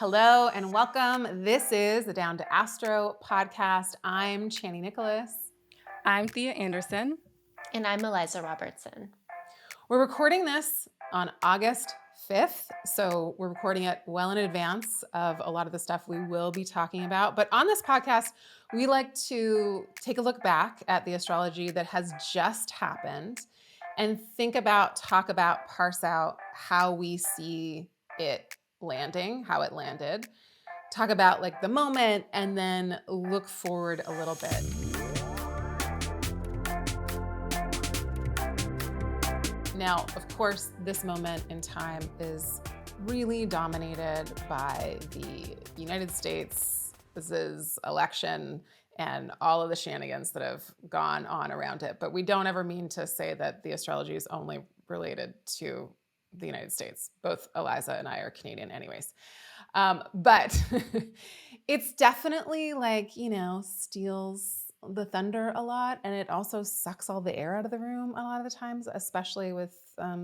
Hello and welcome. This is the Down to Astro podcast. I'm Chani Nicholas. I'm Thea Anderson. And I'm Eliza Robertson. We're recording this on August 5th, so we're recording it well in advance of a lot of the stuff we will be talking about. But on this podcast, we like to take a look back at the astrology that has just happened and talk about, parse out how we see it landing, how it landed, talk about like the moment, and then look forward a little bit. Now, of course, this moment in time is really dominated by the United States' election and all of the shenanigans that have gone on around it. But we don't ever mean to say that the astrology is only related to the United States. Both Eliza and I are Canadian anyways. But it's definitely like, steals the thunder a lot, and it also sucks all the air out of the room a lot of the times, especially with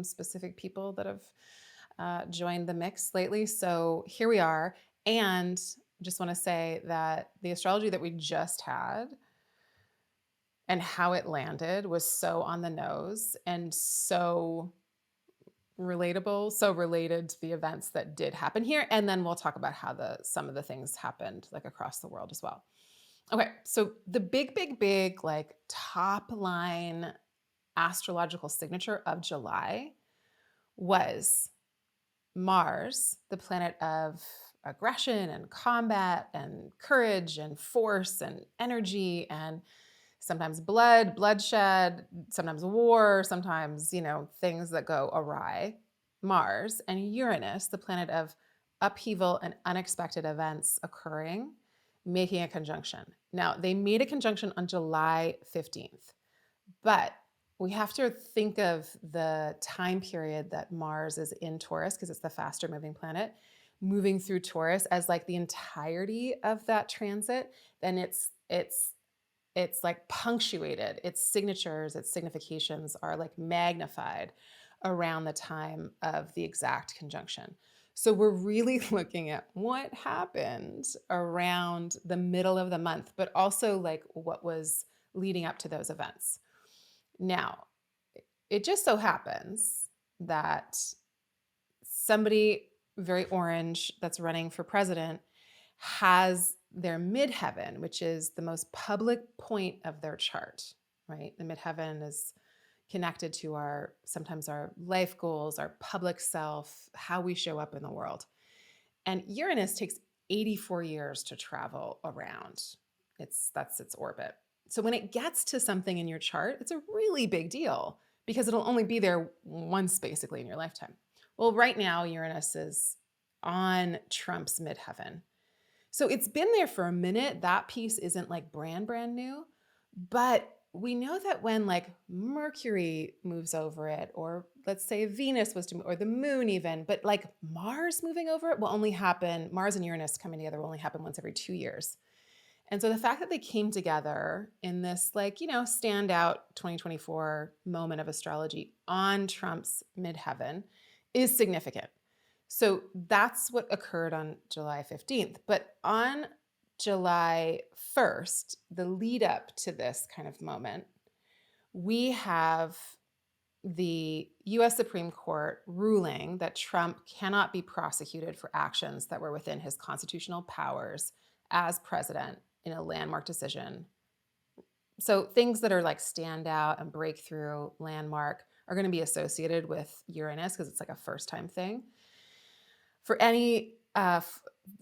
specific people that have joined the mix lately. So here we are, and just want to say that the astrology that we just had and how it landed was so on the nose and so relatable, so related to the events that did happen here. And then we'll talk about how some of the things happened like across the world as well. Okay, so the big, like top line astrological signature of July was Mars, the planet of aggression and combat and courage and force and energy and sometimes bloodshed, sometimes war, sometimes, things that go awry. Mars and Uranus, the planet of upheaval and unexpected events occurring, making a conjunction. Now, they made a conjunction on July 15th, but we have to think of the time period that Mars is in Taurus, because it's the faster moving planet, moving through Taurus as like the entirety of that transit. Then it's like punctuated. Its signatures, its significations are like magnified around the time of the exact conjunction. So we're really looking at what happened around the middle of the month, but also like what was leading up to those events. Now, it just so happens that somebody very orange that's running for president has their midheaven, which is the most public point of their chart, right? The midheaven is connected to sometimes our life goals, our public self, how we show up in the world. And Uranus takes 84 years to travel around. That's its orbit. So when it gets to something in your chart, it's a really big deal because it'll only be there once basically in your lifetime. Well, right now, Uranus is on Trump's midheaven. So it's been there for a minute. That piece isn't like brand new, but we know that when like Mercury moves over it, or let's say Venus or the moon even, but like Mars moving over it will only happen, Mars and Uranus coming together will only happen once every 2 years. And so the fact that they came together in this like, standout 2024 moment of astrology on Trump's midheaven is significant. So that's what occurred on July 15th. But on July 1st, the lead up to this kind of moment, we have the US Supreme Court ruling that Trump cannot be prosecuted for actions that were within his constitutional powers as president in a landmark decision. So things that are like standout and breakthrough landmark are going to be associated with Uranus because it's like a first time thing. For any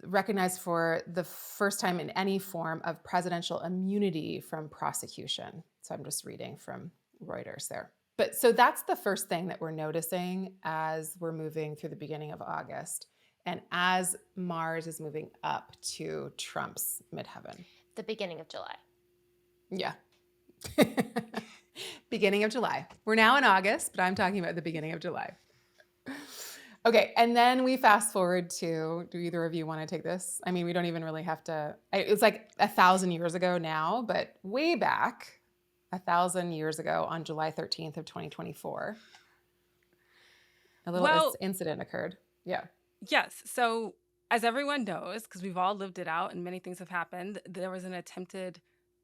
recognized for the first time in any form of presidential immunity from prosecution. So I'm just reading from Reuters there. But so that's the first thing that we're noticing as we're moving through the beginning of August and as Mars is moving up to Trump's midheaven. The beginning of July. Yeah. Beginning of July. We're now in August, but I'm talking about the beginning of July. Okay, and then we fast forward to, do either of you want to take this? I mean, we don't even really have to, it's like 1,000 years ago now, but way back, 1,000 years ago on July 13th of 2024, a little incident occurred. Yeah. Yes. So as everyone knows, because we've all lived it out and many things have happened, there was an attempted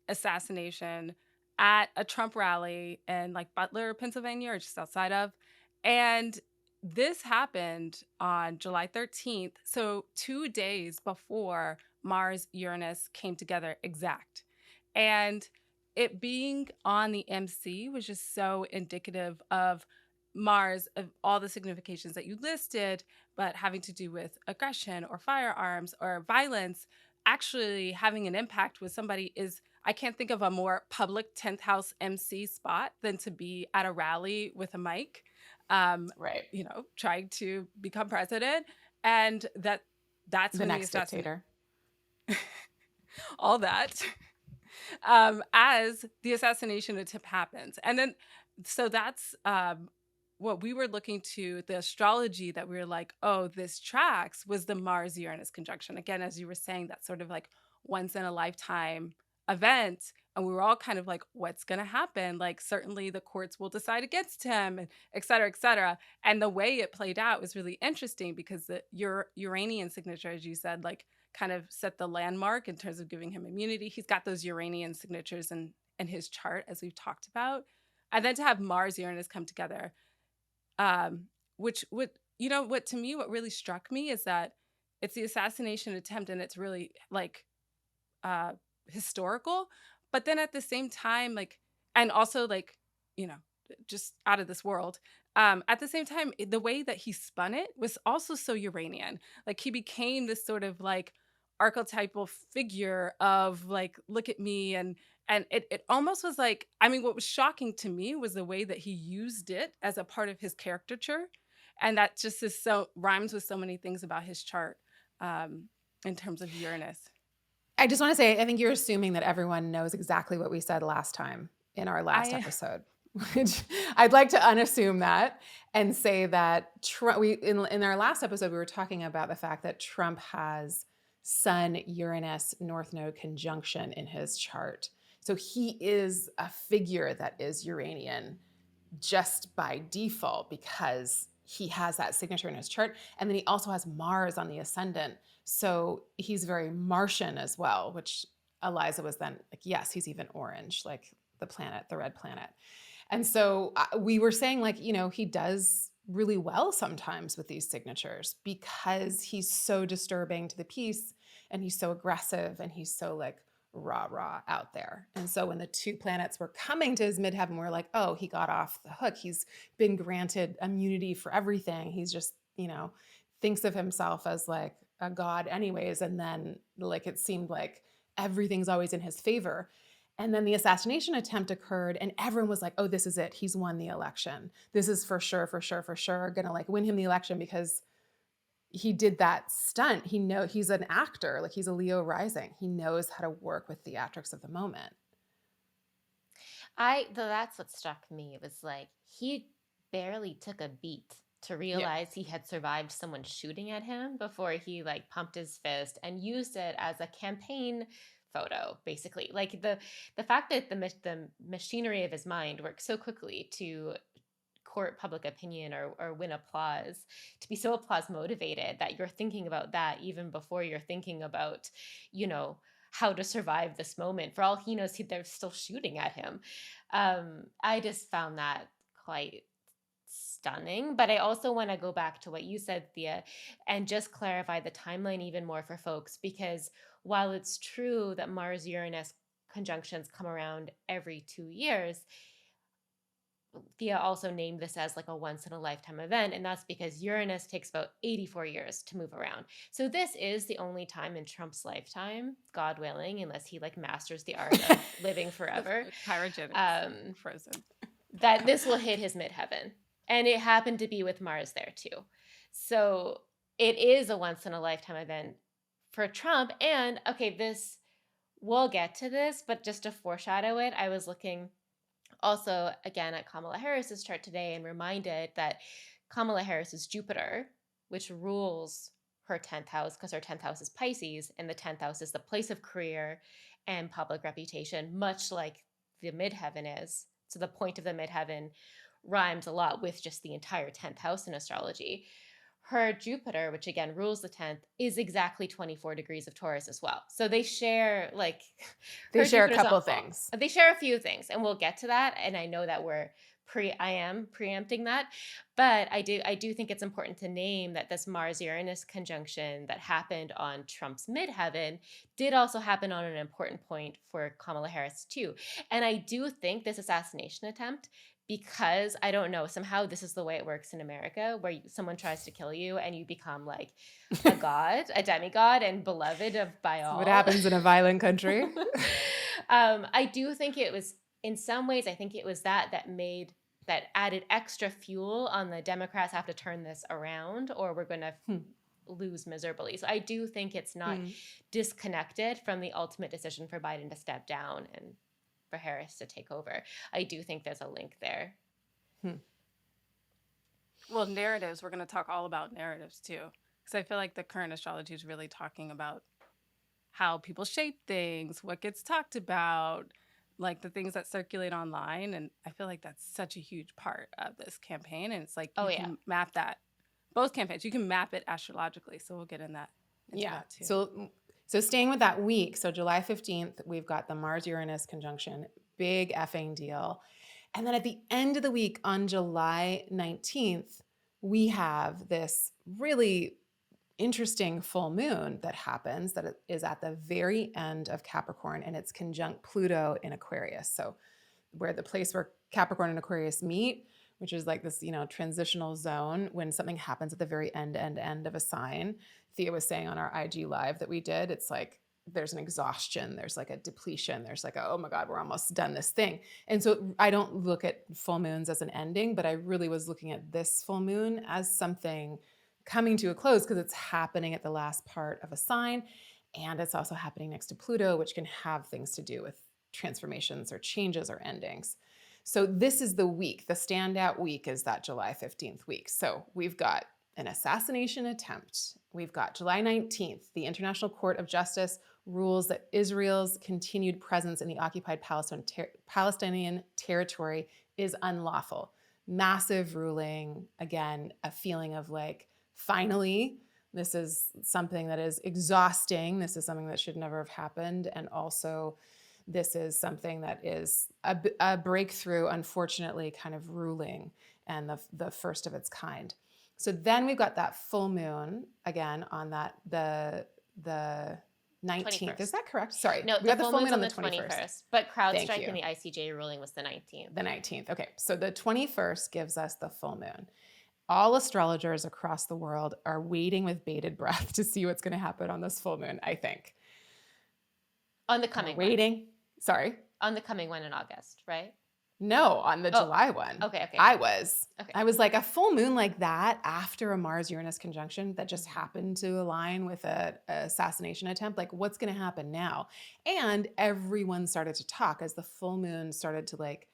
assassination at a Trump rally in like Butler, Pennsylvania, or just outside of. And this happened on July 13th. So 2 days before Mars Uranus came together exact. And it being on the MC was just so indicative of Mars, of all the significations that you listed, but having to do with aggression or firearms or violence, actually having an impact with somebody is, I can't think of a more public 10th house MC spot than to be at a rally with a mic, um, Right. trying to become president. And that's The when the next assassin, dictator. all that, as the assassination attempt happens. And then, so that's what we were looking to, the astrology that we were like, oh, this tracks was the Mars Uranus conjunction. Again, as you were saying, that sort of like once in a lifetime event. And we were all kind of like, what's going to happen? Like, certainly the courts will decide against him, and et cetera, et cetera. And the way it played out was really interesting because the Uranian signature, as you said, like kind of set the landmark in terms of giving him immunity. He's got those Uranian signatures in his chart, as we've talked about. And then to have Mars Uranus come together, which would, what to me, what really struck me is that it's the assassination attempt and it's really like uh, historical. But then at the same time, like, and also like, you know, just out of this world. At the same time, the way that he spun it was also so Uranian. Like he became this sort of like archetypal figure of like, look at me. And it almost was like, I mean, what was shocking to me was the way that he used it as a part of his caricature. And that just is so rhymes with so many things about his chart in terms of Uranus. I just want to say, I think you're assuming that everyone knows exactly what we said last time in our last I episode, which I'd like to unassume that and say that Trump, in our last episode, we were talking about the fact that Trump has Sun Uranus North Node conjunction in his chart. So he is a figure that is Uranian just by default because he has that signature in his chart. And then he also has Mars on the ascendant. So he's very Martian as well, which Eliza was then like, yes, he's even orange, like the planet, the red planet. And so we were saying, like, he does really well sometimes with these signatures because he's so disturbing to the peace and he's so aggressive and he's so like rah out there. And so when the two planets were coming to his midheaven, we're like, oh, he got off the hook. He's been granted immunity for everything. He's just, thinks of himself as like a god anyways. And then like it seemed like everything's always in his favor. And then the assassination attempt occurred and everyone was like, oh, this is it. He's won the election. This is for sure gonna like win him the election because he did that stunt. He's an actor, like he's a Leo rising. He knows how to work with theatrics of the moment. That's what struck me. It was like he barely took a beat to realize he had survived someone shooting at him before he like pumped his fist and used it as a campaign photo, basically. Like the fact that the machinery of his mind works so quickly to court public opinion or win applause, to be so applause motivated that you're thinking about that even before you're thinking about, how to survive this moment. For all he knows, they're still shooting at him. I just found that quite stunning. But I also want to go back to what you said, Thea, and just clarify the timeline even more for folks, because while it's true that Mars Uranus conjunctions come around every 2 years, Thea also named this as like a once in a lifetime event, and that's because Uranus takes about 84 years to move around. So this is the only time in Trump's lifetime, God willing, unless he like masters the art of living forever, Pyrogenics, frozen, that this will hit his midheaven. And it happened to be with Mars there too. So it is a once in a lifetime event for Trump. And okay, we'll get to this, but just to foreshadow it, I was looking also again at Kamala Harris's chart today and reminded that Kamala Harris is Jupiter, which rules her 10th house, because her 10th house is Pisces, and the 10th house is the place of career and public reputation, much like the midheaven is. So the point of the midheaven rhymes a lot with just the entire 10th house in astrology. her Jupiter, which again rules the 10th, is exactly 24 degrees of Taurus as well. So they share like They her share a Jupiter's couple not full. things. They share a few things, and we'll get to that. And I know that I am preempting that, but I do think it's important to name that this Mars Uranus conjunction that happened on Trump's midheaven did also happen on an important point for Kamala Harris too. And I do think this assassination attempt, because I don't know, somehow this is the way it works in America, where someone tries to kill you and you become like a god, a demigod, and beloved by all. What happens in a violent country? I do think it was, in some ways, I think it was that added extra fuel on the Democrats have to turn this around or we're going to lose miserably. So I do think it's not disconnected from the ultimate decision for Biden to step down and for Harris to take over. I do think there's a link there. Well, narratives, we're going to talk all about narratives too. Because I feel like the current astrology is really talking about how people shape things, what gets talked about, like the things that circulate online. And I feel like that's such a huge part of this campaign. And it's like you can map that, both campaigns, you can map it astrologically. So we'll get into that too. So staying with that week, so July 15th, we've got the Mars-Uranus conjunction, big effing deal. And then at the end of the week on July 19th, we have this really interesting full moon that happens that is at the very end of Capricorn, and it's conjunct Pluto in Aquarius. So where the place where Capricorn and Aquarius meet, which is like this, transitional zone when something happens at the very end of a sign. Thea was saying on our IG live that we did, it's like there's an exhaustion, there's like a depletion, there's like, oh my God, we're almost done this thing. And so I don't look at full moons as an ending, but I really was looking at this full moon as something coming to a close because it's happening at the last part of a sign. And it's also happening next to Pluto, which can have things to do with transformations or changes or endings. So this is the week. The standout week is that July 15th week. So we've got an assassination attempt. We've got July 19th. The International Court of Justice rules that Israel's continued presence in the occupied Palestinian territory is unlawful. Massive ruling. Again, a feeling of like, finally, this is something that is exhausting. This is something that should never have happened. And also, this is something that is a breakthrough, unfortunately, kind of ruling and the first of its kind. So then we've got that full moon again on that the 19th. 21st. Is that correct? Sorry. No, we got the full moon's on the 21st. But Thank CrowdStrike you. and the ICJ ruling was the 19th. The 19th. Okay. So the 21st gives us the full moon. All astrologers across the world are waiting with bated breath to see what's going to happen on this full moon, I think. On the coming one. Waiting. Sorry. On the coming one in August, right? No, on the July one. Okay. I was like a full moon like that after a Mars-Uranus conjunction that just happened to align with a assassination attempt. Like, what's going to happen now? And everyone started to talk as the full moon started to like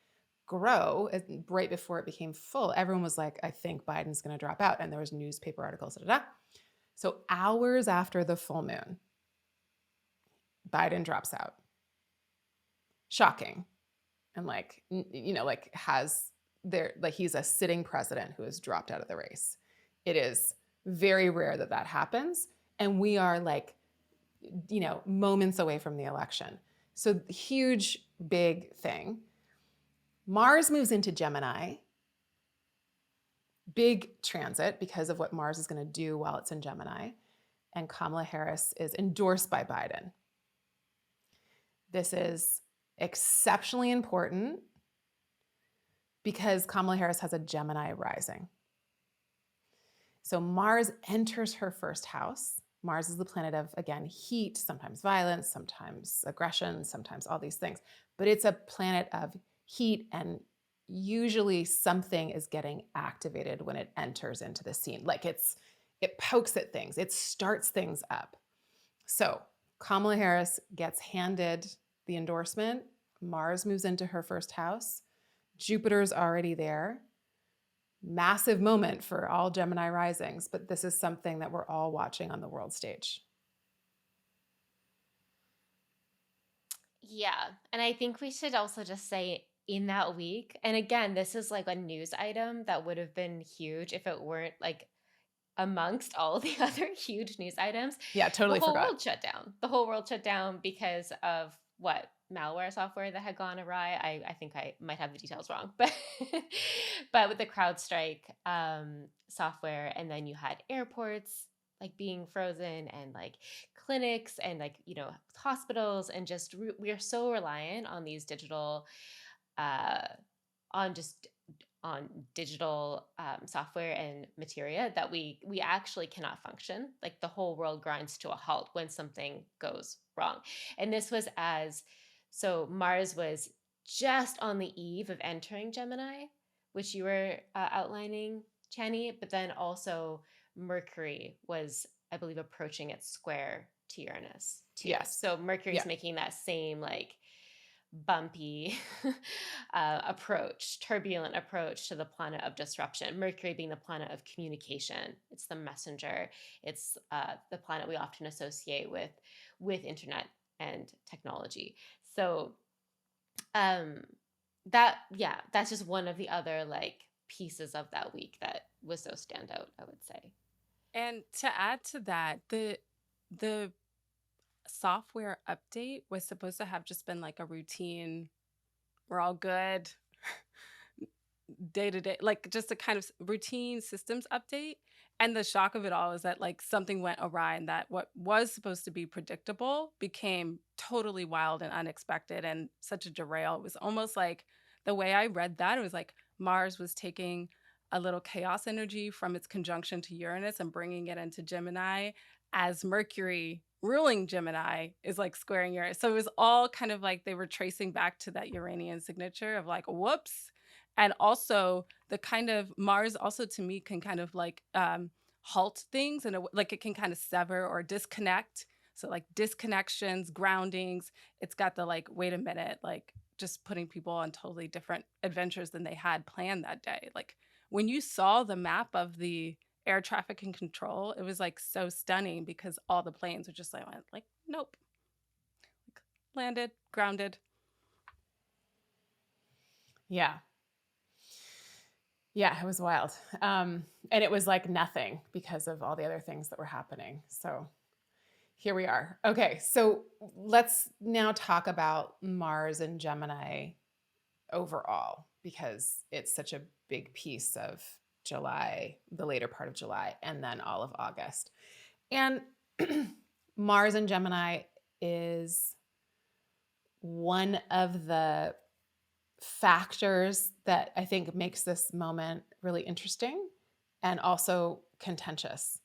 grow right before it became full. Everyone was like, I think Biden's going to drop out. And there was newspaper articles. So hours after the full moon, Biden drops out. Shocking. And like, like he's a sitting president who has dropped out of the race. It is very rare that happens. And we are like, moments away from the election. So huge, big thing. Mars moves into Gemini. Big transit because of what Mars is going to do while it's in Gemini. And Kamala Harris is endorsed by Biden. This is exceptionally important because Kamala Harris has a Gemini rising. So Mars enters her first house. Mars is the planet of, again, heat, sometimes violence, sometimes aggression, sometimes all these things. But it's a planet of heat, and usually something is getting activated when it enters into the scene. Like it pokes at things. It starts things up. So Kamala Harris gets handed the endorsement. Mars moves into her first house. Jupiter's already there. Massive moment for all Gemini risings, but this is something that we're all watching on the world stage. Yeah. And I think we should also just say in that week, and again, this is like a news item that would have been huge if it weren't like amongst all the other huge news items, Yeah, the totally whole forgot. world shut down. The whole world shut down because of what? Malware software that had gone awry. I think I might have the details wrong, but but with the CrowdStrike software, and then you had airports like being frozen, and like clinics, and like hospitals, and just we are so reliant on these digital uh, on just on digital software and materia that we actually cannot function. Like the whole world grinds to a halt when something goes wrong. And this was so Mars was just on the eve of entering Gemini, which you were outlining, Chani, but then also Mercury was, I believe, approaching its square to Uranus too. Yes. So Mercury's Yeah. making that same like bumpy approach, turbulent approach to the planet of disruption. Mercury being the planet of communication, it's the messenger. It's the planet we often associate with internet and technology. So that's just one of the other like pieces of that week that was so standout, I would say. And to add to that, the software update was supposed to have just been like a routine, we're all good, day to day, like just a kind of routine systems update. And the shock of it all is that like something went awry, and that what was supposed to be predictable became totally wild and unexpected and such a derail. It was almost like, the way I read that, it was like Mars was taking a little chaos energy from its conjunction to Uranus and bringing it into Gemini, as Mercury ruling Gemini is like squaring Uranus. So it was all kind of like they were tracing back to that Uranian signature of like, whoops. And also the kind of Mars also to me can kind of like halt things, and like it can kind of sever or disconnect. So like disconnections, groundings. It's got the like, wait a minute, like just putting people on totally different adventures than they had planned that day. Like when you saw the map of the air traffic and control, it was like so stunning because all the planes were just like nope, like, landed, grounded. Yeah. Yeah, it was wild. And it was like nothing because of all the other things that were happening. So here we are. Okay, so let's now talk about Mars and Gemini overall, because it's such a big piece of July, the later part of July, and then all of August. And Mars and Gemini is one of the factors that I think makes this moment really interesting and also contentious.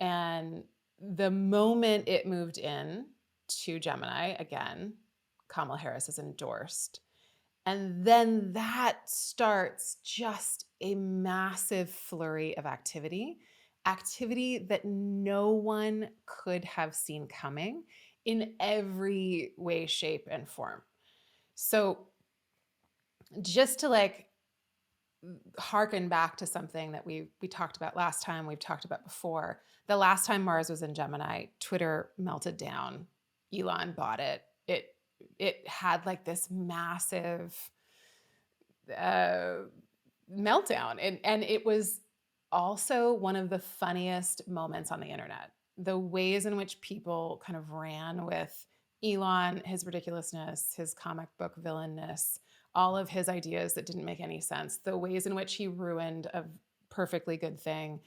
And the moment it moved in to Gemini, again, Kamala Harris is endorsed. And then that starts just a massive flurry of activity that no one could have seen coming in every way, shape, and form. So just to like harken back to something that we talked about last time, we've talked about before. The last time Mars was in Gemini, Twitter melted down. Elon bought it. It had like this massive meltdown, and it was also one of the funniest moments on the internet. The ways in which people kind of ran with Elon, his ridiculousness, his comic book villainness, all of his ideas that didn't make any sense, the ways in which he ruined a perfectly good thing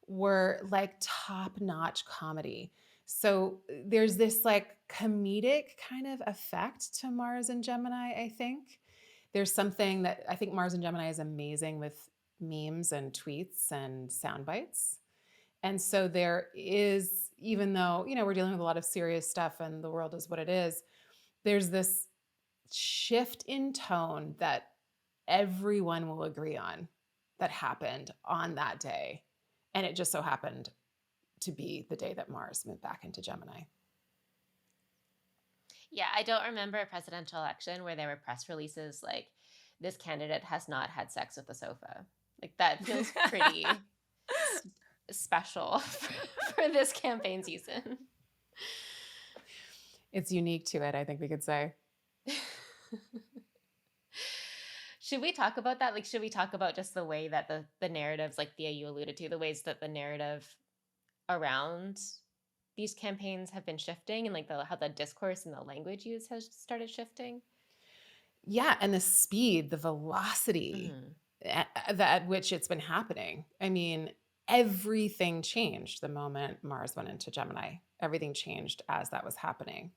were like top-notch comedy. So there's this like comedic kind of effect to Mars and Gemini, I think. There's something that I think Mars and Gemini is amazing with memes and tweets and sound bites. And so there is, even though, we're dealing with a lot of serious stuff and the world is what it is, there's this shift in tone that everyone will agree on that happened on that day. And it just so happened to be the day that Mars moved back into Gemini. Yeah, I don't remember a presidential election where there were press releases like, this candidate has not had sex with the sofa. Like that feels pretty special for this campaign season. It's unique to it, I think we could say. Should we talk about that? Like, should we talk about just the way that the narratives, like Thea, you alluded to, the ways that the narrative around these campaigns have been shifting, and like how the discourse and the language used has started shifting? Yeah, and the speed, the velocity Mm-hmm. at which it's been happening. I mean, everything changed the moment Mars went into Gemini. Everything changed as that was happening.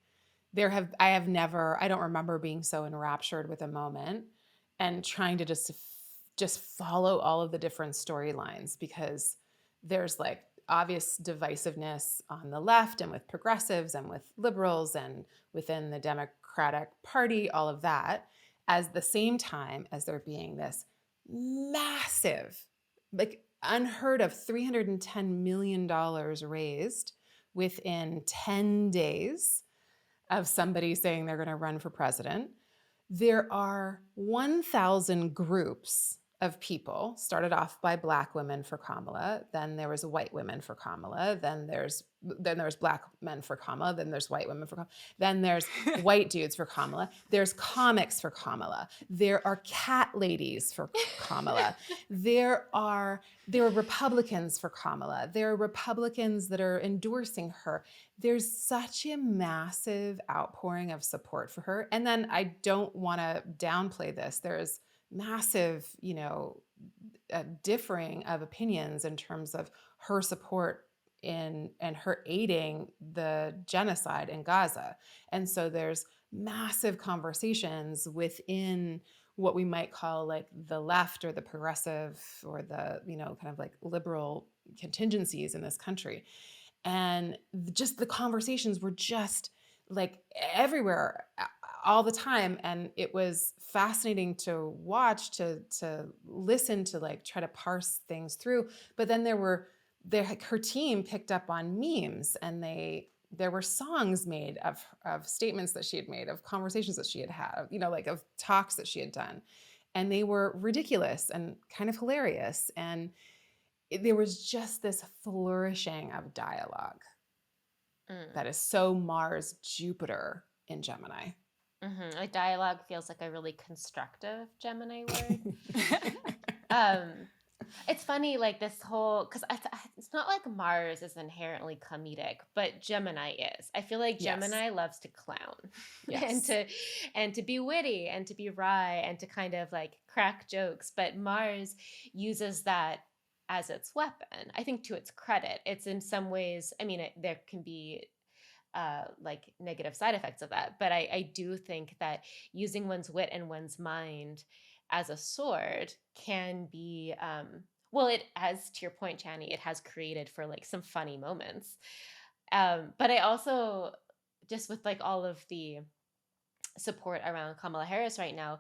I don't remember being so enraptured with a moment and trying to just follow all of the different storylines, because there's like obvious divisiveness on the left and with progressives and with liberals and within the Democratic Party, all of that, as the same time as there being this massive, like unheard of $310 million raised within 10 days of somebody saying they're going to run for president. There are 1,000 groups of people, started off by Black women for Kamala, then there was white women for Kamala, then there's Black men for Kamala, then there's white women for Kamala, then there's white dudes for Kamala, there's comics for Kamala, there are cat ladies for Kamala, there are Republicans for Kamala, there are Republicans that are endorsing her. There's such a massive outpouring of support for her. And then I don't want to downplay this. There's massive, differing of opinions in terms of her support in and her aiding the genocide in Gaza. And so there's massive conversations within what we might call like the left or the progressive or the, kind of like liberal contingencies in this country. And just the conversations were just like everywhere all the time, and it was fascinating to watch, to listen, to like try to parse things through. But then her team picked up on memes, and there were songs made of statements that she had made, of conversations that she had had, like of talks that she had done, and they were ridiculous and kind of hilarious. And there was just this flourishing of dialogue that is so Mars Jupiter in Gemini. Mm-hmm. Like dialogue feels like a really constructive Gemini word. It's funny, like this whole, because it's not like Mars is inherently comedic, but Gemini is. I feel like Gemini loves to clown, and to be witty and to be wry and to kind of like crack jokes. But Mars uses that as its weapon. I think to its credit, it's in some ways. I mean, there can be like negative side effects of that, but I do think that using one's wit and one's mind as a sword can be well, it, as to your point, Chani, it has created for like some funny moments, but I also, just with like all of the support around Kamala Harris right now,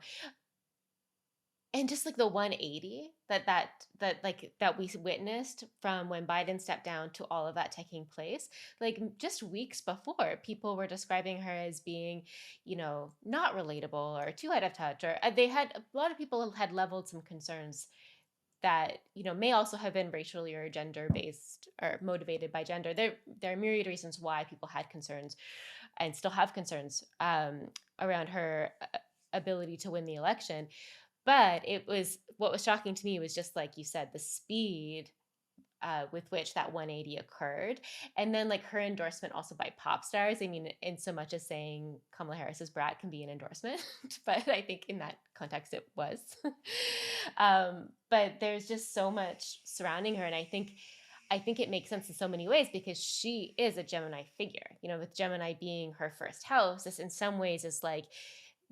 and just like the 180 that we witnessed from when Biden stepped down to all of that taking place, like just weeks before, people were describing her as being, not relatable or too out of touch, or a lot of people had leveled some concerns that may also have been racially or gender based or motivated by gender. There are myriad reasons why people had concerns and still have concerns around her ability to win the election. But what was shocking to me was just like you said, the speed with which that 180 occurred. And then like her endorsement also by pop stars. I mean, in so much as saying Kamala Harris's Brat can be an endorsement, but I think in that context it was. But there's just so much surrounding her. And I think it makes sense in so many ways because she is a Gemini figure, with Gemini being her first house. This in some ways is like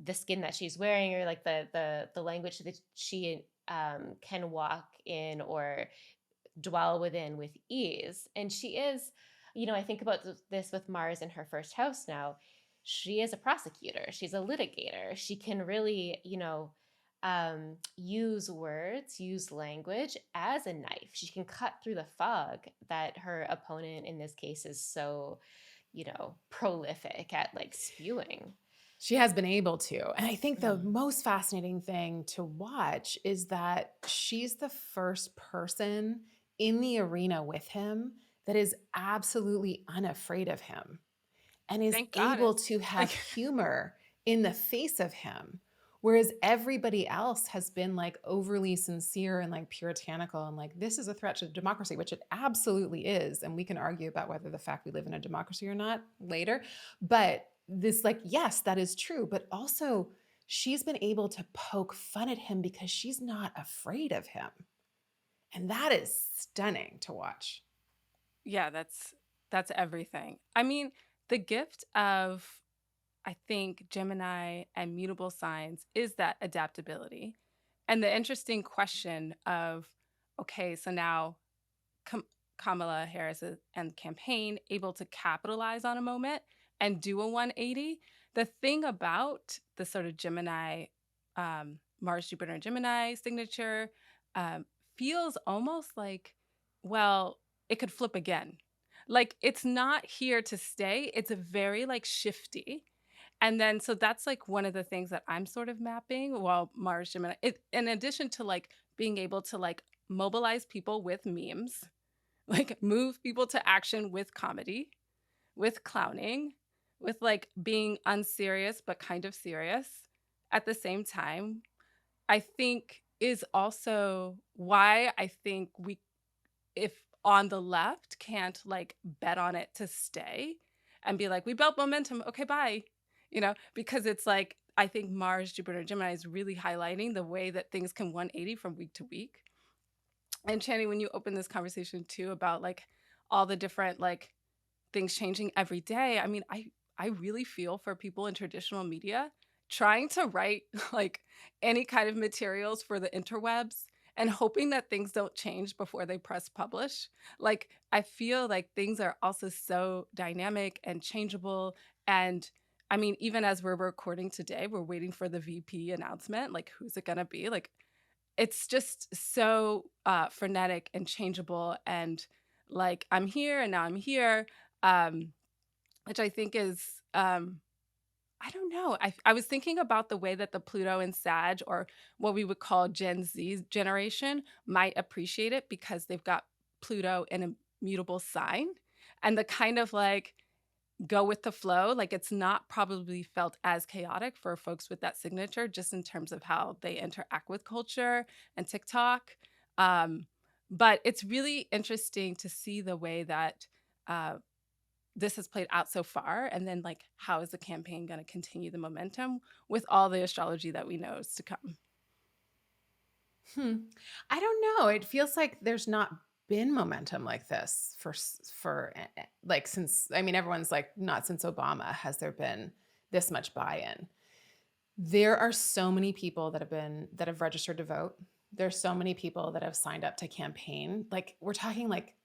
the skin that she's wearing, or like the language that she can walk in or dwell within with ease. And she is, I think about this with Mars in her first house now. She is a prosecutor. She's a litigator. She can really, use words, use language as a knife. She can cut through the fog that her opponent in this case is so, prolific at like spewing. She has been able to. And I think the most fascinating thing to watch is that she's the first person in the arena with him that is absolutely unafraid of him and is able to have humor in the face of him, Whereas everybody else has been like overly sincere and like puritanical and like, this is a threat to democracy, which it absolutely is. And we can argue about whether the fact we live in a democracy or not later. But this, like, yes, that is true. But also, she's been able to poke fun at him because she's not afraid of him. And that is stunning to watch. Yeah, that's everything. I mean, the gift of, I think, Gemini and mutable signs is that adaptability. And the interesting question of, okay, so now Kam- Kamala Harris and campaign able to capitalize on a moment and do a 180. The thing about the sort of Gemini, Mars, Jupiter, and Gemini signature um, feels almost like, well, it could flip again. Like it's not here to stay. It's a very like shifty. And then, so that's like one of the things that I'm sort of mapping while Mars Gemini, in addition to like being able to like mobilize people with memes, like move people to action with comedy, with clowning, with like being unserious but kind of serious at the same time, I think is also why I think we, if on the left, can't like bet on it to stay and be like, we built momentum. Okay, bye. Because it's like, I think Mars, Jupiter, Gemini is really highlighting the way that things can 180 from week to week. And Chani, when you open this conversation too about like all the different like things changing every day, I mean, I really feel for people in traditional media trying to write like any kind of materials for the interwebs and hoping that things don't change before they press publish. Like I feel like things are also so dynamic and changeable. And I mean, even as we're recording today, we're waiting for the VP announcement. Like, who's it gonna be? Like, it's just so frenetic and changeable, and like I'm here and now I'm here, um, which I think is I don't know. I was thinking about the way that the Pluto and Sag, or what we would call Gen Z generation, might appreciate it because they've got Pluto in a mutable sign, and the kind of like go with the flow. Like it's not probably felt as chaotic for folks with that signature, just in terms of how they interact with culture and TikTok. Um, but it's really interesting to see the way that uh, this has played out so far. And then, like, how is the campaign going to continue the momentum with all the astrology that we know is to come? Hmm. I don't know. It feels like there's not been momentum like this like since, I mean, everyone's like, not since Obama has there been this much buy-in. There are so many people that have registered to vote. There's so many people that have signed up to campaign. Like we're talking like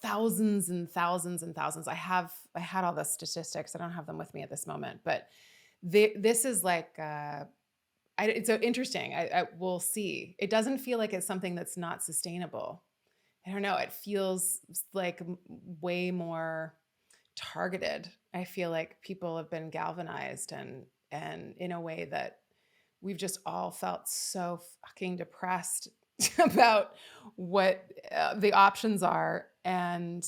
thousands and thousands and thousands. I had all the statistics. I don't have them with me at this moment, but this is like it's so interesting. We'll see. It doesn't feel like it's something that's not sustainable. I don't know. It feels like way more targeted. I feel like people have been galvanized and in a way that we've just all felt so fucking depressed about what the options are. And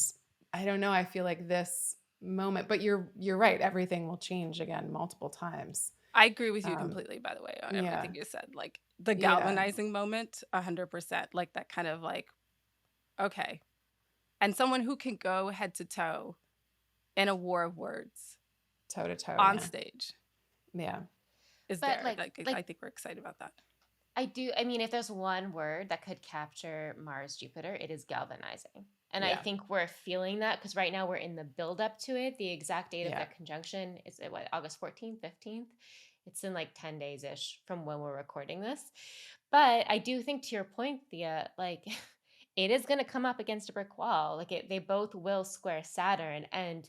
I don't know. I feel like this moment, but you're right. Everything will change again multiple times. I agree with you Um, completely, by the way, on yeah, everything you said. Like the yeah, galvanizing moment, 100%. Like that kind of like, okay. And someone who can go head to toe in a war of words toe to toe. on Yeah, stage yeah. is But there. like Like, like I think we're excited about that. I mean, if there's one word that could capture Mars Jupiter, it is galvanizing. And I Yeah. think we're feeling that because right now we're in the build up to it. The exact date of Yeah. that conjunction is what, August 14th, 15th? It's in like 10 days ish from when we're recording this. But I do think, to your point, Thea, like it is going to come up against a brick wall. Like they both will square Saturn. And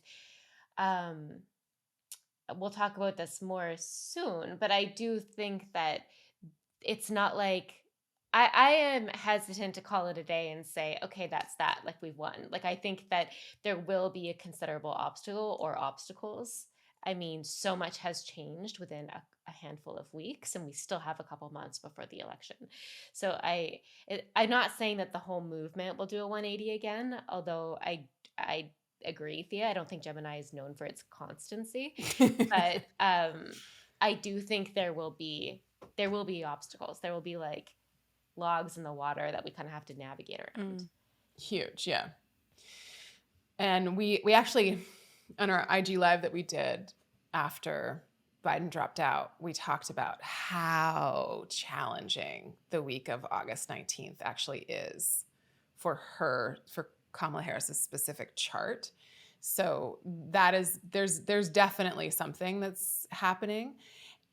um, we'll talk about this more soon. But I do think that it's not like I am hesitant to call it a day and say, okay, that's that. Like we've won. Like I think that there will be a considerable obstacle or obstacles. I mean, so much has changed within a handful of weeks, and we still have a couple months before the election. So I'm not saying that the whole movement will do a 180 again, although I agree, Thea. I don't think Gemini is known for its constancy, but I do think there will be there will be obstacles. There will be like logs in the water that we kind of have to navigate around. Huge, yeah. And we actually, on our IG Live that we did after Biden dropped out, we talked about how challenging the week of August 19th actually is for Kamala Harris's specific chart. So there's definitely something that's happening.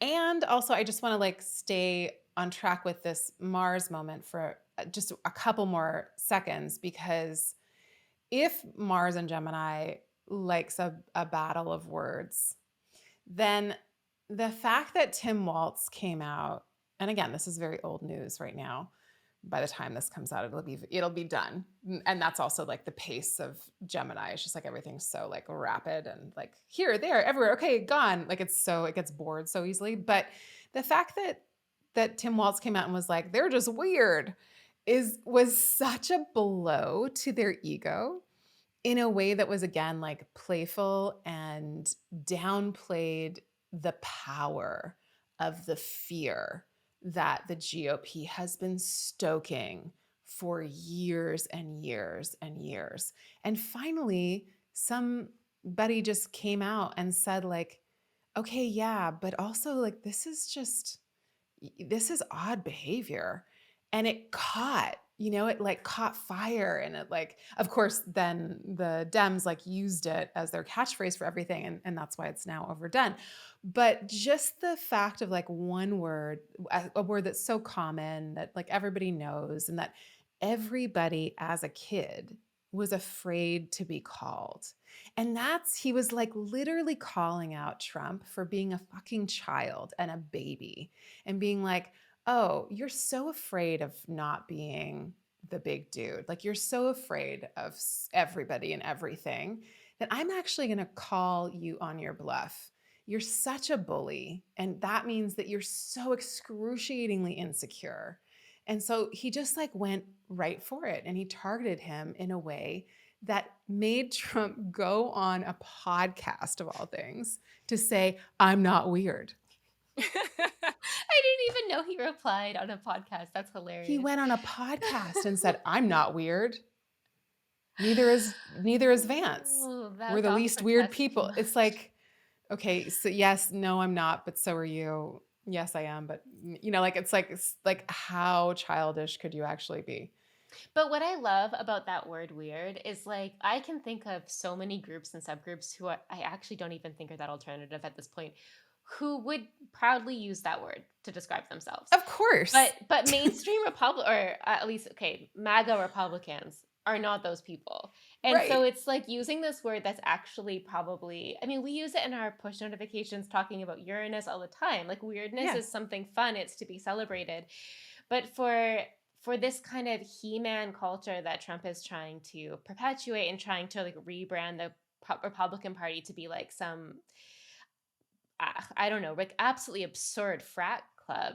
And also, I just want to like stay on track with this Mars moment for just a couple more seconds, because if Mars and Gemini likes a battle of words, then the fact that Tim Waltz came out, and again, this is very old news right now. By the time this comes out, it'll be done. And that's also like the pace of Gemini. It's just like everything's so like rapid and like here, there, everywhere. Okay, gone. Like it gets bored so easily. But the fact that Tim Waltz came out and was like, they're just weird, was such a blow to their ego in a way that was, again, like playful and downplayed the power of the fear that the GOP has been stoking for years and years and years. And finally, somebody just came out and said like, okay, yeah, but also like, this is odd behavior. And it like caught fire, and it like, of course, then the Dems like used it as their catchphrase for everything. And that's why it's now overdone. But just the fact of like one word, a word that's so common that like everybody knows, and that everybody as a kid was afraid to be called. And he was like literally calling out Trump for being a fucking child and a baby, and being like, oh, you're so afraid of not being the big dude. Like you're so afraid of everybody and everything that I'm actually going to call you on your bluff. You're such a bully. And that means that you're so excruciatingly insecure. And so he just like went right for it, and he targeted him in a way that made Trump go on a podcast of all things to say, I'm not weird. I didn't even know he replied on a podcast. That's hilarious. He went on a podcast and said, I'm not weird. Neither is Vance. We're the least weird people. It's like, okay, so yes, no, I'm not, but so are you. Yes, I am, but like it's like how childish could you actually be? But what I love about that word weird is like I can think of so many groups and subgroups who I actually don't even think are that alternative at this point, who would proudly use that word to describe themselves. Of course. But mainstream or at least, okay, MAGA Republicans are not those people. And Right. So it's like using this word that's actually probably, I mean, we use it in our push notifications talking about Uranus all the time. Like weirdness is something fun. It's to be celebrated. But for this kind of he-man culture that Trump is trying to perpetuate and trying to like rebrand the Republican Party to be like some, I don't know, like absolutely absurd frat club.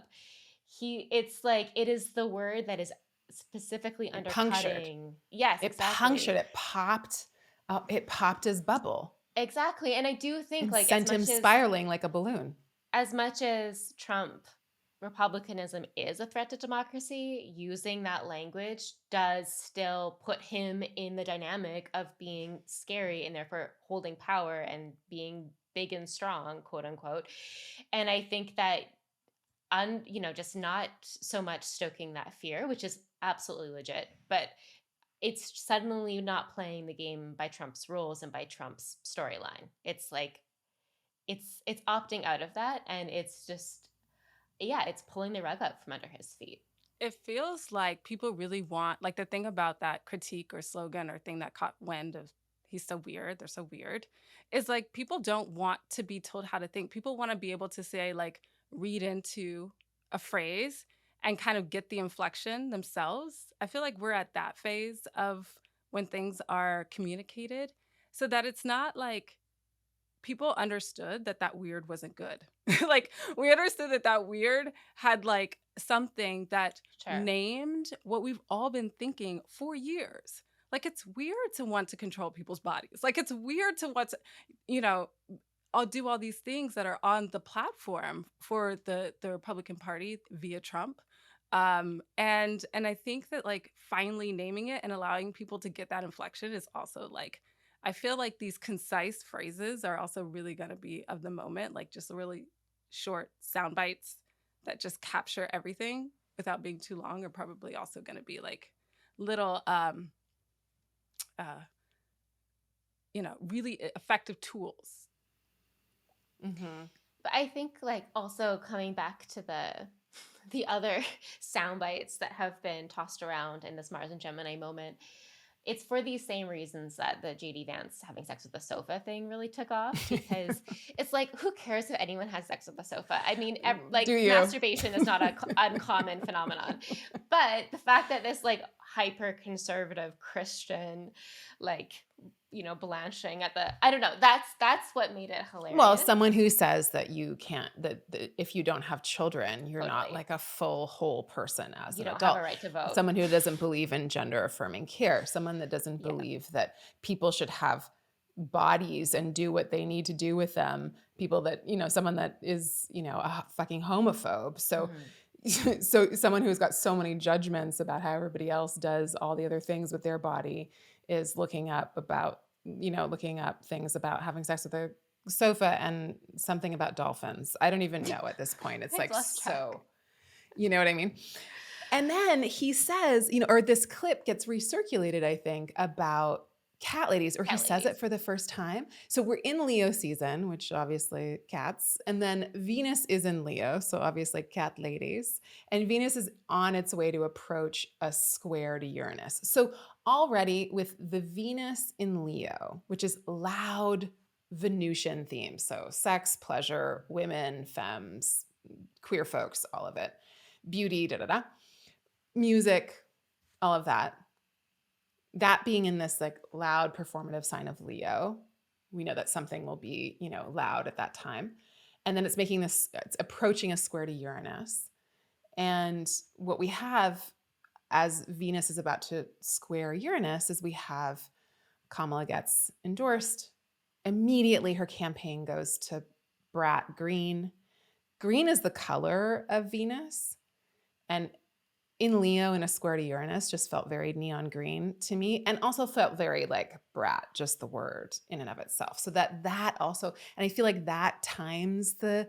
It's like, it is the word that is specifically undercutting. Punctured. Yes, it exactly. Punctured. It popped his bubble. Exactly. And I do think like sent him spiraling like a balloon. As much as Trump Republicanism is a threat to democracy, using that language does still put him in the dynamic of being scary and therefore holding power and being big and strong, quote unquote. And I think that just not so much stoking that fear, which is absolutely legit, but it's suddenly not playing the game by Trump's rules and by Trump's storyline. It's like it's opting out of that, and it's just it's pulling the rug up from under his feet. It feels like people really want, like the thing about that critique or slogan or thing that caught wind of he's so weird, they're so weird, is like people don't want to be told how to think. People want to be able to say, like, read into a phrase and kind of get the inflection themselves. I feel like we're at that phase of when things are communicated, so that it's not like people understood that weird wasn't good. Like we understood that weird had like something that named what we've all been thinking for years. Like it's weird to want to control people's bodies. Like it's weird to want to, all do all these things that are on the platform for the Republican Party via Trump. And I think that like finally naming it and allowing people to get that inflection is also like, I feel like these concise phrases are also really going to be of the moment, like just really short sound bites that just capture everything without being too long, are probably also going to be like little uh really effective tools. Mm-hmm. But I think like also coming back to the other sound bites that have been tossed around in this Mars and Gemini moment, it's for these same reasons that the JD Vance having sex with the sofa thing really took off, because it's like, who cares if anyone has sex with the sofa? I mean, like Do you? masturbation is not an uncommon phenomenon, but the fact that this like hyper conservative Christian, like, blanching at the, I don't know, that's what made it hilarious. Well, someone who says that you can't, that if you don't have children, you're not Totally. like a full whole person as You an don't have adult. a right to vote. Someone who doesn't believe in gender affirming care, someone that doesn't Yeah. believe that people should have bodies and do what they need to do with them. People that, someone that is, a fucking homophobe. So, so someone who's got so many judgments about how everybody else does all the other things with their body is looking up things about having sex with a sofa and something about dolphins. I don't even know at this point. It's I've like, lost track. so, you know what I mean? And then he says, or this clip gets recirculated, I think, about cat ladies, or he says it for the first time. So we're in Leo season, which obviously cats, and then Venus is in Leo, so obviously cat ladies, and Venus is on its way to approach a square to Uranus. So already with the Venus in Leo, which is loud Venusian themes, so sex, pleasure, women, femmes, queer folks, all of it, beauty, music, all of that. That being in this like loud performative sign of Leo, we know that something will be, loud at that time. And then it's approaching a square to Uranus. And what we have as Venus is about to square Uranus is we have Kamala gets endorsed. Immediately her campaign goes to Brat green. Green is the color of Venus. And in Leo in a square to Uranus just felt very neon green to me, and also felt very like Brat, just the word in and of itself. So that also, and I feel like that times the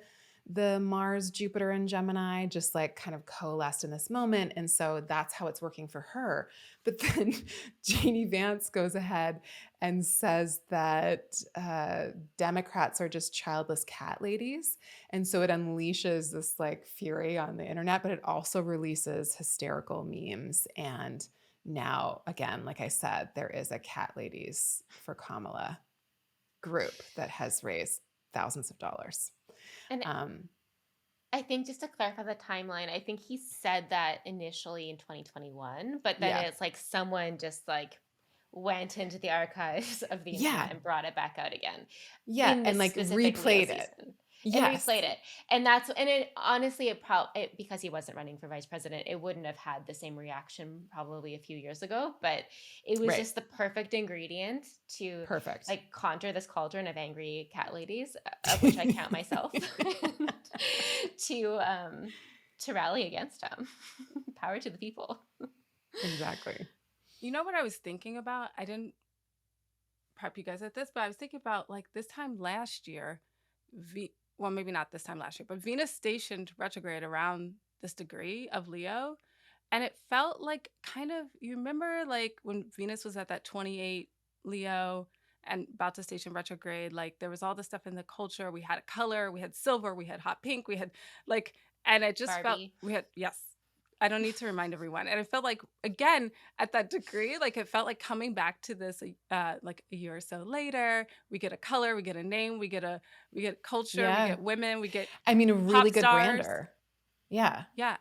Mars, Jupiter, and Gemini just like kind of coalesced in this moment. And so that's how it's working for her. But then Janie Vance goes ahead and says that Democrats are just childless cat ladies. And so it unleashes this like fury on the internet, but it also releases hysterical memes. And now, again, like I said, there is a Cat Ladies for Kamala group that has raised thousands of dollars. And I think just to clarify the timeline, I think he said that initially in 2021, but then it's like someone just like went into the archives of the internet and brought it back out again. Yeah, and like replayed it. And replayed it. And it honestly, because he wasn't running for vice president, it wouldn't have had the same reaction probably a few years ago, but it was just the perfect ingredient to like conjure this cauldron of angry cat ladies, of which I count myself, to rally against him. Power to the people. Exactly. You know what I was thinking about? I didn't prep you guys at this, but I was thinking about like this time last year, well, maybe not this time last year, but Venus stationed retrograde around this degree of Leo. And it felt like kind of, you remember like when Venus was at that 28 Leo and about to station retrograde, like there was all this stuff in the culture. We had a color, we had silver, we had hot pink, we had like, and it just Barbie. yes. I don't need to remind everyone. And it felt like, again, at that degree, like it felt like coming back to this like a year or so later, we get a color, we get a name, we get culture, we get women, we get a really good stars. brander. Yeah. Yeah.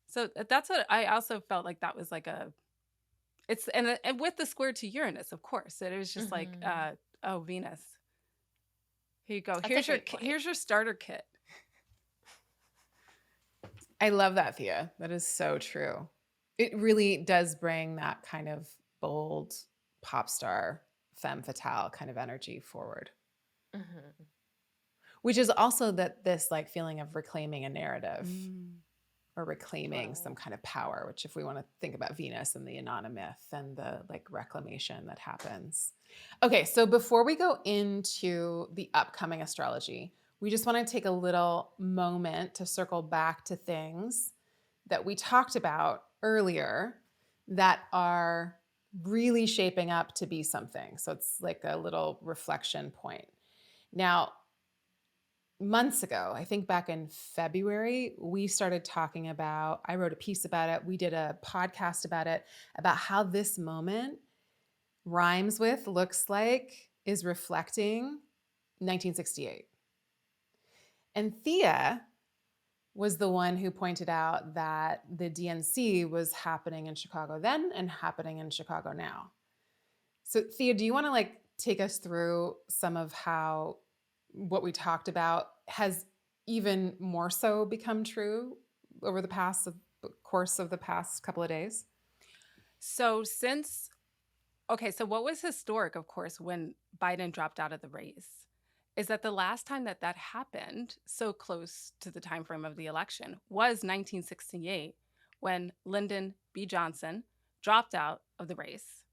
So that's what I also felt like that was like and with the square to Uranus, of course. It was just like, oh, Venus. Here you go. Here's your starter kit. I love that, Thea. That is so true. It really does bring that kind of bold pop star, femme fatale kind of energy forward. Mhm. which is also that this like feeling of reclaiming a narrative Mm, or reclaiming some Totally. kind of power, which if we want to think about Venus and the Inanna myth and the like reclamation that happens. Okay, so before we go into the upcoming astrology, we just want to take a little moment to circle back to things that we talked about earlier that are really shaping up to be something. So it's like a little reflection point. Now, months ago, I think back in February, we started talking about, I wrote a piece about it. We did a podcast about it, about how this moment rhymes with, looks like, is reflecting 1968. And Thea was the one who pointed out that the DNC was happening in Chicago then and happening in Chicago now. So Thea, do you want to like take us through some of how what we talked about has even more so become true over the course of the past couple of days? So so what was historic, of course, when Biden dropped out of the race is that the last time that that happened, so close to the time frame of the election, was 1968 when Lyndon B. Johnson dropped out of the race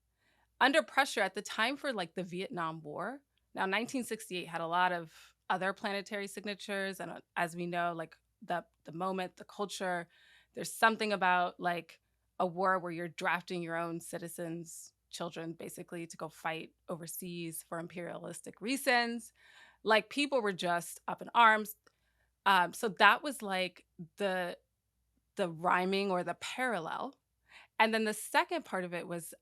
under pressure at the time for like the Vietnam War. Now, 1968 had a lot of other planetary signatures, and as we know, like the moment, the culture, there's something about like a war where you're drafting your own citizens, children, basically, to go fight overseas for imperialistic reasons. Like people were just up in arms. So that was like the rhyming or the parallel. And then the second part of it was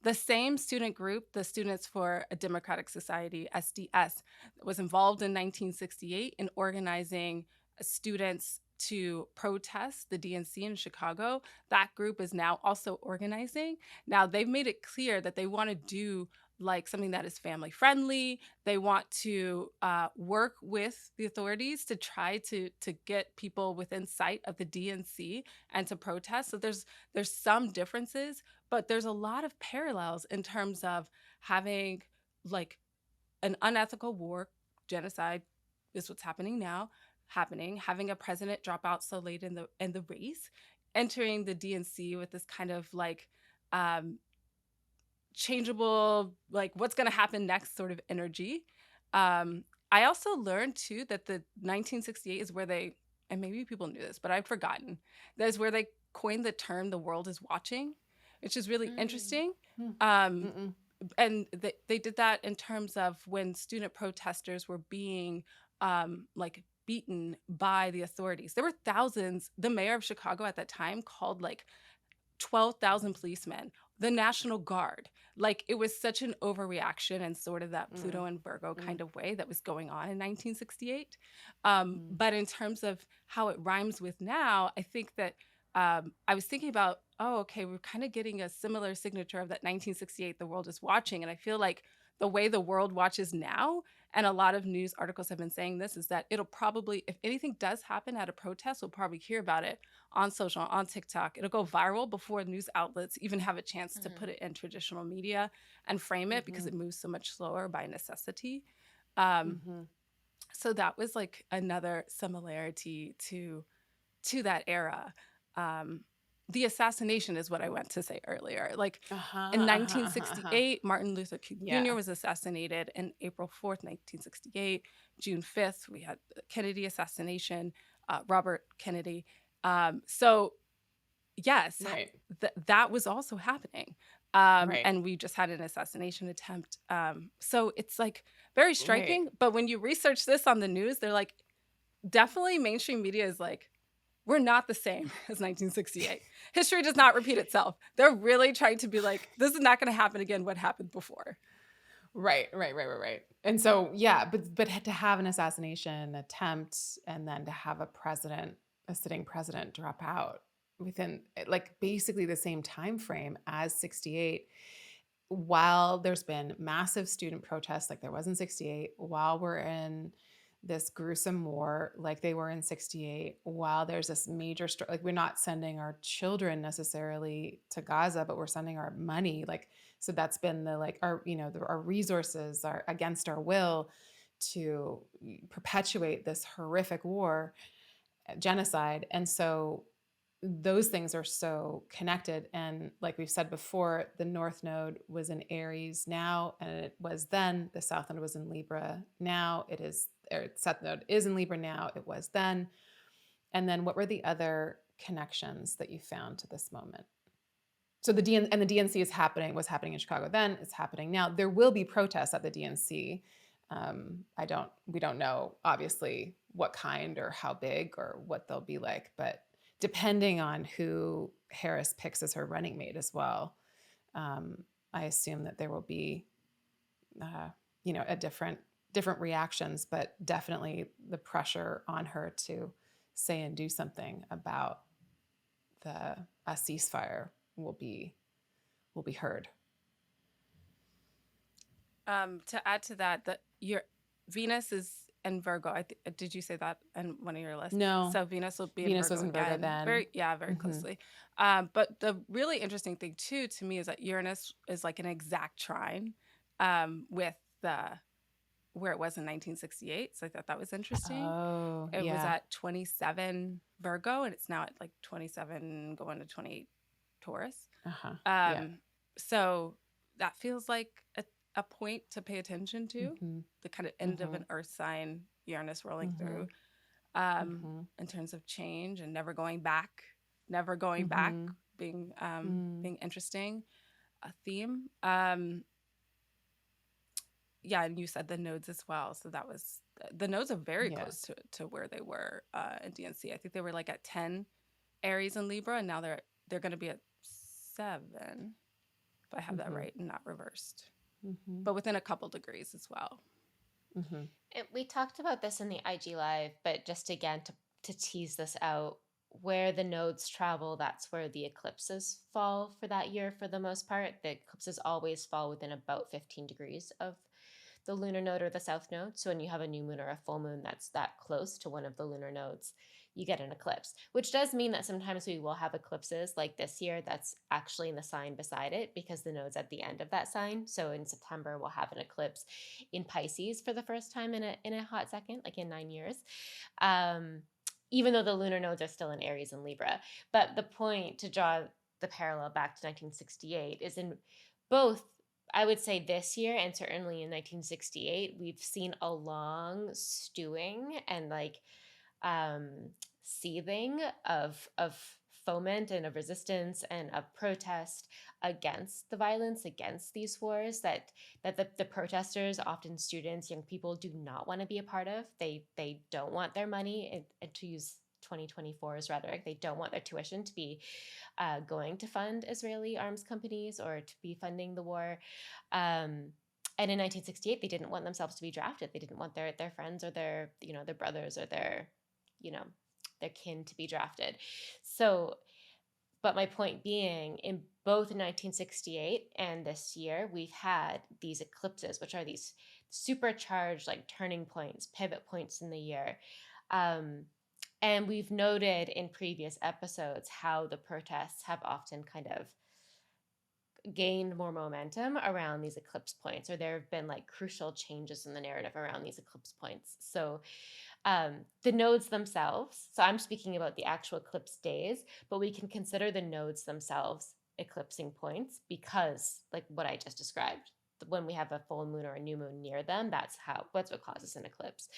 the same student group, the Students for a Democratic Society, SDS, was involved in 1968 in organizing students to protest the DNC in Chicago. That group is now also organizing. Now, they've made it clear that they want to do like something that is family friendly. They want to work with the authorities to try to get people within sight of the DNC and to protest. So there's some differences, but there's a lot of parallels in terms of having like an unethical war, genocide is what's happening now, having a president drop out so late in the race, entering the DNC with this kind of like um, changeable, like what's going to happen next sort of energy. I also learned too that the 1968 is where they, and maybe people knew this, but I've forgotten, that is where they coined the term "the world is watching," which is really Mm. interesting. Hmm. Um, Mm-mm. and they did that in terms of when student protesters were being like beaten by the authorities. There were thousands. The mayor of Chicago at that time called like 12,000 policemen, the National Guard. Like it was such an overreaction and sort of that Mm, Pluto and Virgo mm, kind of way that was going on in 1968. mm. But in terms of how it rhymes with now, I think that I was thinking about, oh, okay, we're kind of getting a similar signature of that 1968, the world is watching. And I feel like the way the world watches now, and a lot of news articles have been saying this, is that it'll probably, if anything does happen at a protest, we'll probably hear about it on social, on TikTok. It'll go viral before news outlets even have a chance to put Mhm. it in traditional media and frame it because Mhm. it moves so much slower by necessity. Um, Mhm. so that was like another similarity to that era. Um, the assassination is what I went to say earlier. Like Uh-huh. in Uh-huh. Uh-huh. Uh-huh. 1968, Martin Luther King Jr. Yeah. was assassinated. And April 4th, 1968, June 5th, we had the Kennedy assassination, Robert Kennedy. So yes, Right. that was also happening. Right. And we just had an assassination attempt. So it's like very Right. striking. But when you research this on the news, they're like, definitely mainstream media is like, we're not the same as 1968. History does not repeat itself. They're really trying to be like, this is not going to happen again. What happened before? Right. Right. Right. Right. Right. And so, yeah, but to have an assassination attempt and then to have a sitting president drop out within like basically the same time frame as 68, while there's been massive student protests like there was in 68, while we're in this gruesome war like they were in 68, while there's this major like we're not sending our children necessarily to Gaza, but we're sending our money, like So that's been the like our our resources are against our will to perpetuate this horrific war, genocide. And so those things are so connected. And like we've said before, the North Node was in Aries now, and it was then. The South Node was in Libra now. It is, or South Node is in Libra now. It was then. And then what were the other connections that you found to this moment? So the DNC was happening in Chicago then. It's happening now. There will be protests at the DNC. We don't know obviously what kind or how big or what they'll be like, but depending on who Harris picks as her running mate as well, I assume that there will be, a different reactions, but definitely the pressure on her to say and do something about a ceasefire will be heard. To add to that, your Venus is in Virgo. Did you say that in one of your lists? No. So Venus will be Venus in Virgo was in Virgo again. then. Very closely. But the really interesting thing too to me is that Uranus is like an exact trine with where it was in 1968. So I thought that was interesting. Oh, It yeah. was at 27 Virgo, and it's now at like 27 going to 28 Taurus. Yeah. So that feels like a point to pay attention to, the kind of end of an earth sign, Uranus rolling through, in terms of change and never going back, being interesting, a theme. Yeah, and you said the nodes as well. So that was, the nodes are very close to where they were in DNC. I think they were like at 10 Aries and Libra, and now they're going to be at 7, if I have that right and not reversed. But within a couple degrees as well. We talked about this in the IG Live, but just again to tease this out, where the nodes travel, that's where the eclipses fall for that year for the most part. The eclipses always fall within about 15 degrees of the lunar node or the south node. So when you have a new moon or a full moon that's that close to one of the lunar nodes, you get an eclipse, which does mean that sometimes we will have eclipses like this year that's actually in the sign beside it because the node's at the end of that sign. So in September, we'll have an eclipse in Pisces for the first time in a hot second, like in 9 years. Even though the lunar nodes are still in Aries and Libra. But the point to draw the parallel back to 1968 is in both, I would say this year and certainly in 1968, we've seen a long stewing and like seething of foment and of resistance and of protest against the violence, against these wars that the protesters, often students, young people, do not want to be a part of. They don't want their money, and to use 2024's rhetoric, they don't want their tuition to be going to fund Israeli arms companies or to be funding the war. And in 1968, they didn't want themselves to be drafted. They didn't want their friends or their brothers or their kin to be drafted. So, but my point being, in both 1968 and this year, we've had these eclipses, which are these supercharged like turning points, pivot points in the year. And we've noted in previous episodes how the protests have often kind of gained more momentum around these eclipse points, or there have been like crucial changes in the narrative around these eclipse points. So the nodes themselves, so I'm speaking about the actual eclipse days, but we can consider the nodes themselves eclipsing points because, like what I just described, when we have a full moon or a new moon near them, that's what causes an eclipse.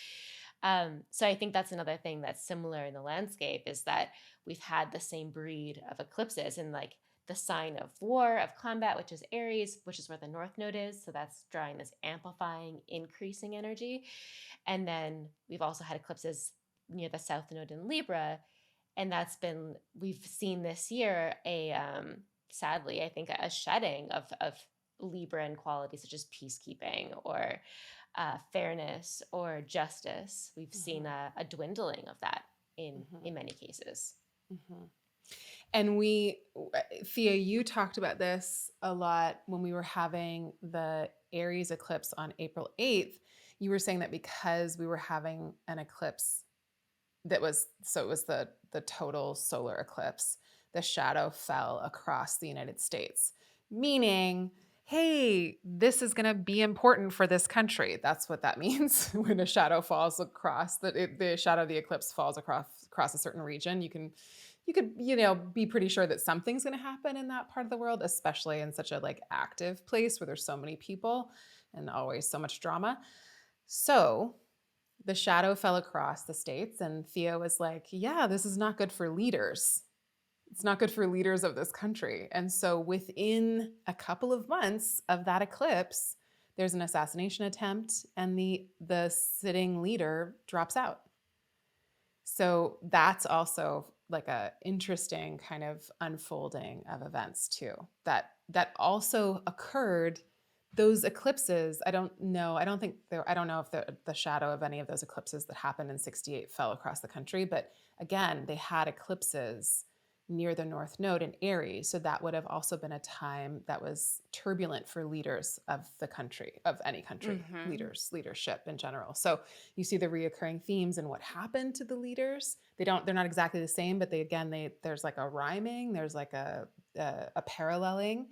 So I think that's another thing that's similar in the landscape, is that we've had the same breed of eclipses in like the sign of war, of combat, which is Aries, which is where the North Node is. So that's drawing this amplifying, increasing energy. And then we've also had eclipses near the South Node in Libra. And we've seen this year sadly, I think, a shedding of Libran qualities such as peacekeeping or fairness or justice. We've seen a dwindling of that in many cases. And Thea, you talked about this a lot when we were having the Aries eclipse on April 8th. You were saying that because we were having an eclipse it was the total solar eclipse, the shadow fell across the United States, meaning hey, this is going to be important for this country. That's what that means when a shadow falls across the shadow of the eclipse falls across a certain region. You could be pretty sure that something's going to happen in that part of the world, especially in such a like active place where there's so many people and always so much drama. So the shadow fell across the states, and Theo was like, yeah, this is not good for leaders. It's not good for leaders of this country. And so within a couple of months of that eclipse, there's an assassination attempt, and the sitting leader drops out. So that's also like a interesting kind of unfolding of events too. That also occurred. Those eclipses, I don't know if the shadow of any of those eclipses that happened in 68 fell across the country, but again, they had eclipses near the North Node in Aries. So that would have also been a time that was turbulent for leaders of the country, of any country, leadership in general. So you see the reoccurring themes and what happened to the leaders. They're not exactly the same, but there's like a rhyming, there's like a paralleling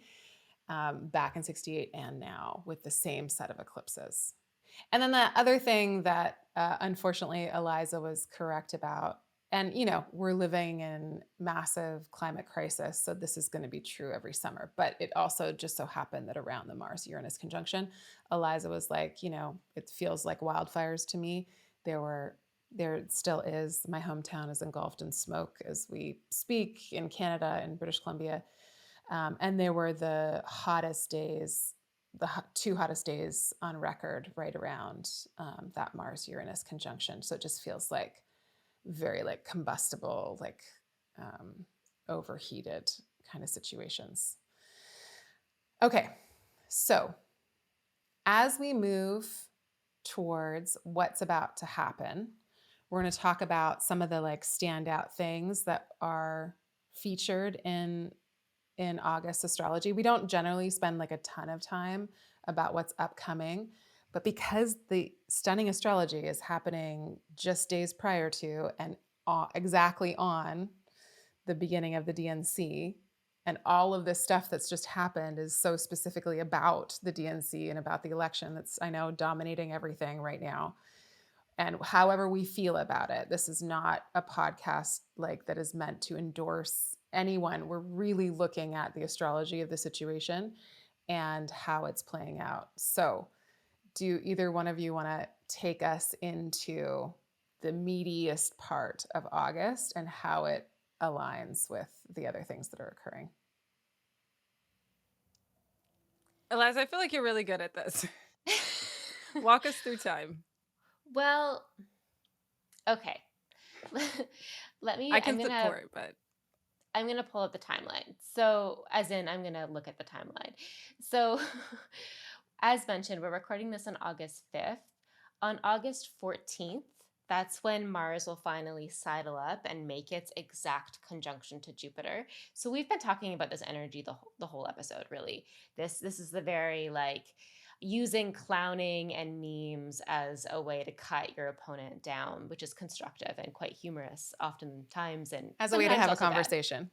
back in 68 and now with the same set of eclipses. And then the other thing that unfortunately Eliza was correct about, and we're living in massive climate crisis, so this is going to be true every summer, but it also just so happened that around the Mars-Uranus conjunction, Eliza was like, it feels like wildfires to me. There still is. My hometown is engulfed in smoke as we speak in Canada and British Columbia. And there were the two hottest days on record right around that Mars-Uranus conjunction. So it just feels like very like combustible, like overheated kind of situations. Okay, so as we move towards what's about to happen, we're going to talk about some of the like standout things that are featured in August astrology. We don't generally spend like a ton of time about what's upcoming, but because the stunning astrology is happening just days prior to and exactly on the beginning of the DNC, and all of this stuff that's just happened is so specifically about the DNC and about the election that's, I know, dominating everything right now. And however we feel about it, this is not a podcast like that is meant to endorse anyone. We're really looking at the astrology of the situation and how it's playing out. So do either one of you want to take us into the meatiest part of August and how it aligns with the other things that are occurring? Eliza, I feel like you're really good at this. Walk us through time. Well, okay. I can support, but I'm going to pull up the timeline. So, as in, I'm going to look at the timeline. So, as mentioned, we're recording this on August 5th. On August 14th, that's when Mars will finally sidle up and make its exact conjunction to Jupiter. So we've been talking about this energy the whole episode, really. This is the very like using clowning and memes as a way to cut your opponent down, which is constructive and quite humorous oftentimes, and as a way to have a conversation. Bad.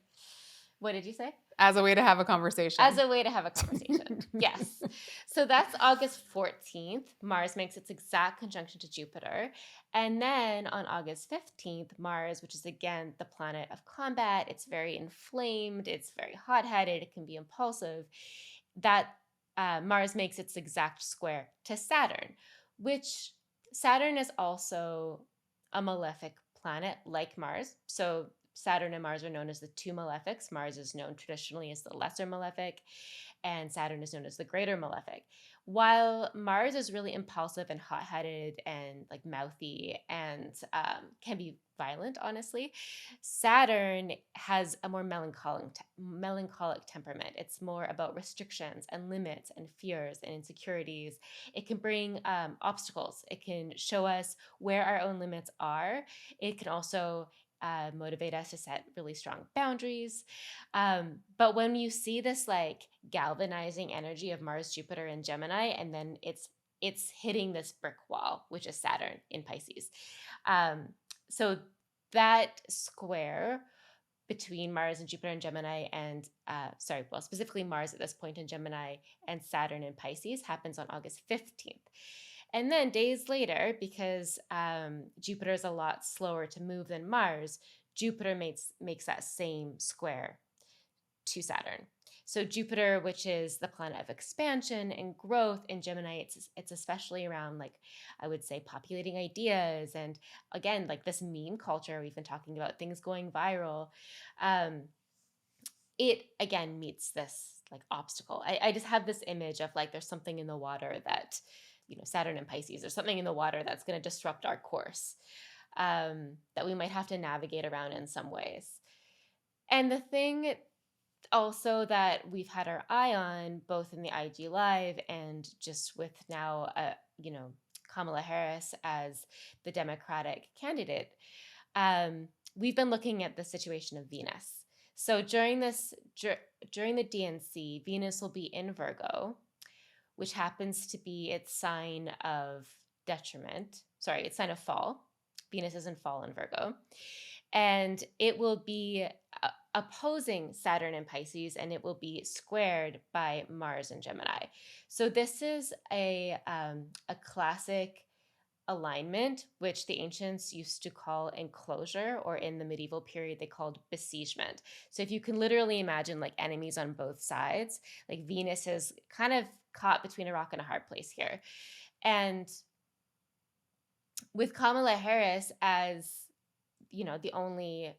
What did you say? As a way to have a conversation. As a way to have a conversation. Yes. So that's August 14th. Mars makes its exact conjunction to Jupiter. And then on August 15th, Mars, which is again the planet of combat, it's very inflamed, it's very hot-headed, it can be impulsive, that Mars makes its exact square to Saturn, which Saturn is also a malefic planet like Mars. So Saturn and Mars are known as the two malefics. Mars is known traditionally as the lesser malefic, and Saturn is known as the greater malefic. While Mars is really impulsive and hot-headed and like mouthy and can be violent, honestly, Saturn has a more melancholic temperament. It's more about restrictions and limits and fears and insecurities. It can bring obstacles. It can show us where our own limits are. It can also motivate us to set really strong boundaries. But when you see this like galvanizing energy of Mars, Jupiter, and Gemini, and then it's hitting this brick wall, which is Saturn in Pisces. So that square between Mars and Jupiter in Gemini and, specifically Mars at this point in Gemini and Saturn in Pisces happens on August 15th. And then days later, because Jupiter is a lot slower to move than Mars, Jupiter makes that same square to Saturn. So Jupiter, which is the planet of expansion and growth in Gemini, it's especially around, like, I would say, populating ideas, and again, like this meme culture we've been talking about, things going viral. Um, it again meets this like obstacle. I just have this image of like there's something in the water that, Saturn and Pisces, there's something in the water that's going to disrupt our course, that we might have to navigate around in some ways. And the thing also that we've had our eye on, both in the IG Live and just with now, Kamala Harris as the Democratic candidate, we've been looking at the situation of Venus. So during the DNC, Venus will be in Virgo, which happens to be its sign of detriment. Sorry, its sign of fall. Venus is in fall in Virgo. And it will be opposing Saturn in Pisces, and it will be squared by Mars in Gemini. So this is a classic alignment, which the ancients used to call enclosure, or in the medieval period they called besiegement. So if you can literally imagine like enemies on both sides, like Venus is kind of caught between a rock and a hard place here. And with Kamala Harris as the only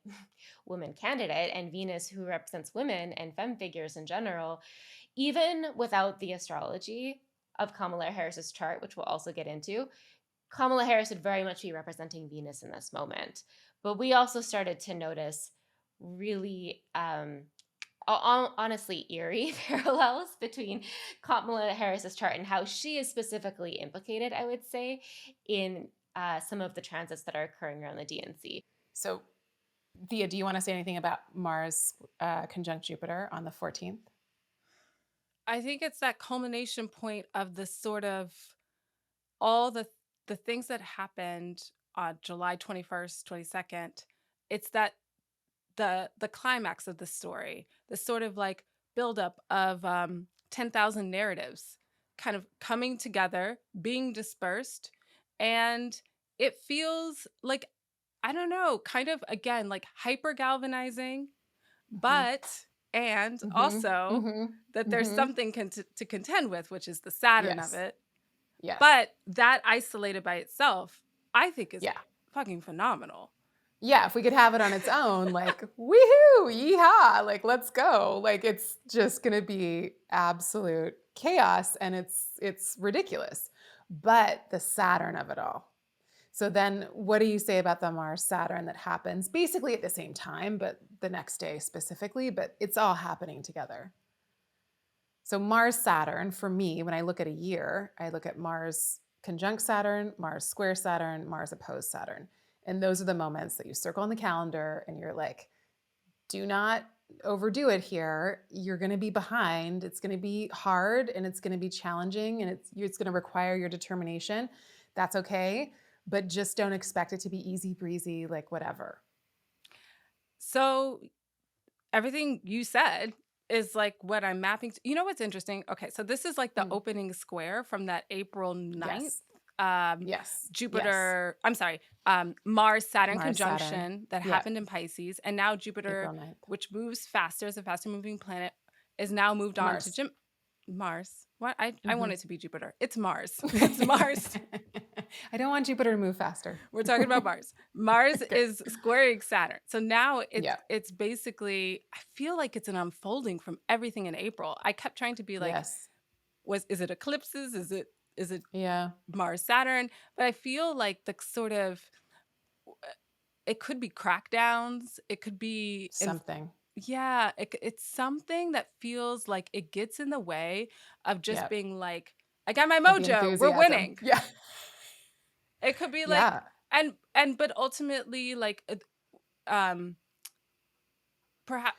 woman candidate, and Venus, who represents women and femme figures in general, even without the astrology of Kamala Harris's chart, which we'll also get into, Kamala Harris would very much be representing Venus in this moment. But we also started to notice really, honestly, eerie parallels between Kamala Harris's chart and how she is specifically implicated, I would say, in some of the transits that are occurring around the DNC. So, Thea, do you want to say anything about Mars conjunct Jupiter on the 14th? I think it's that culmination point of the sort of all the things that happened on July 21st, 22nd. It's that the climax of the story, the sort of like buildup of 10,000 narratives kind of coming together, being dispersed, and it feels like, I don't know, kind of again like hyper galvanizing, but and also that there's something to contend with, which is the Saturn of it. Yes. But that isolated by itself, I think is fucking phenomenal. Yeah, if we could have it on its own, like, woohoo, yeehaw, like, let's go. Like, it's just going to be absolute chaos, and it's ridiculous. But the Saturn of it all. So then what do you say about the Mars-Saturn that happens basically at the same time, but the next day specifically, but it's all happening together? So Mars-Saturn, for me, when I look at a year, I look at Mars conjunct Saturn, Mars square Saturn, Mars opposed Saturn. And those are the moments that you circle on the calendar and you're like, do not overdo it here. You're going to be behind. It's going to be hard and it's going to be challenging and it's going to require your determination. That's okay. But just don't expect it to be easy breezy, like whatever. So everything you said is like what I'm mapping to. You know what's interesting? Okay, so this is like the opening square from that April 9th. Jupiter, I'm sorry, Mars-Saturn conjunction that happened in Pisces. And now Jupiter, which moves faster, is a faster moving planet, is now moved on to Mars. What? I want it to be Jupiter. It's Mars. It's Mars. I don't want Jupiter to move faster. We're talking about Mars. Mars is squaring Saturn. So now it's basically, I feel like it's an unfolding from everything in April. I kept trying to be like, is it eclipses? Is it Mars Saturn? But I feel like the sort of, it could be crackdowns. It could be something. It's something that feels like it gets in the way of just being like, I got my mojo. We're winning. Yeah. It could be like, but ultimately, like, perhaps,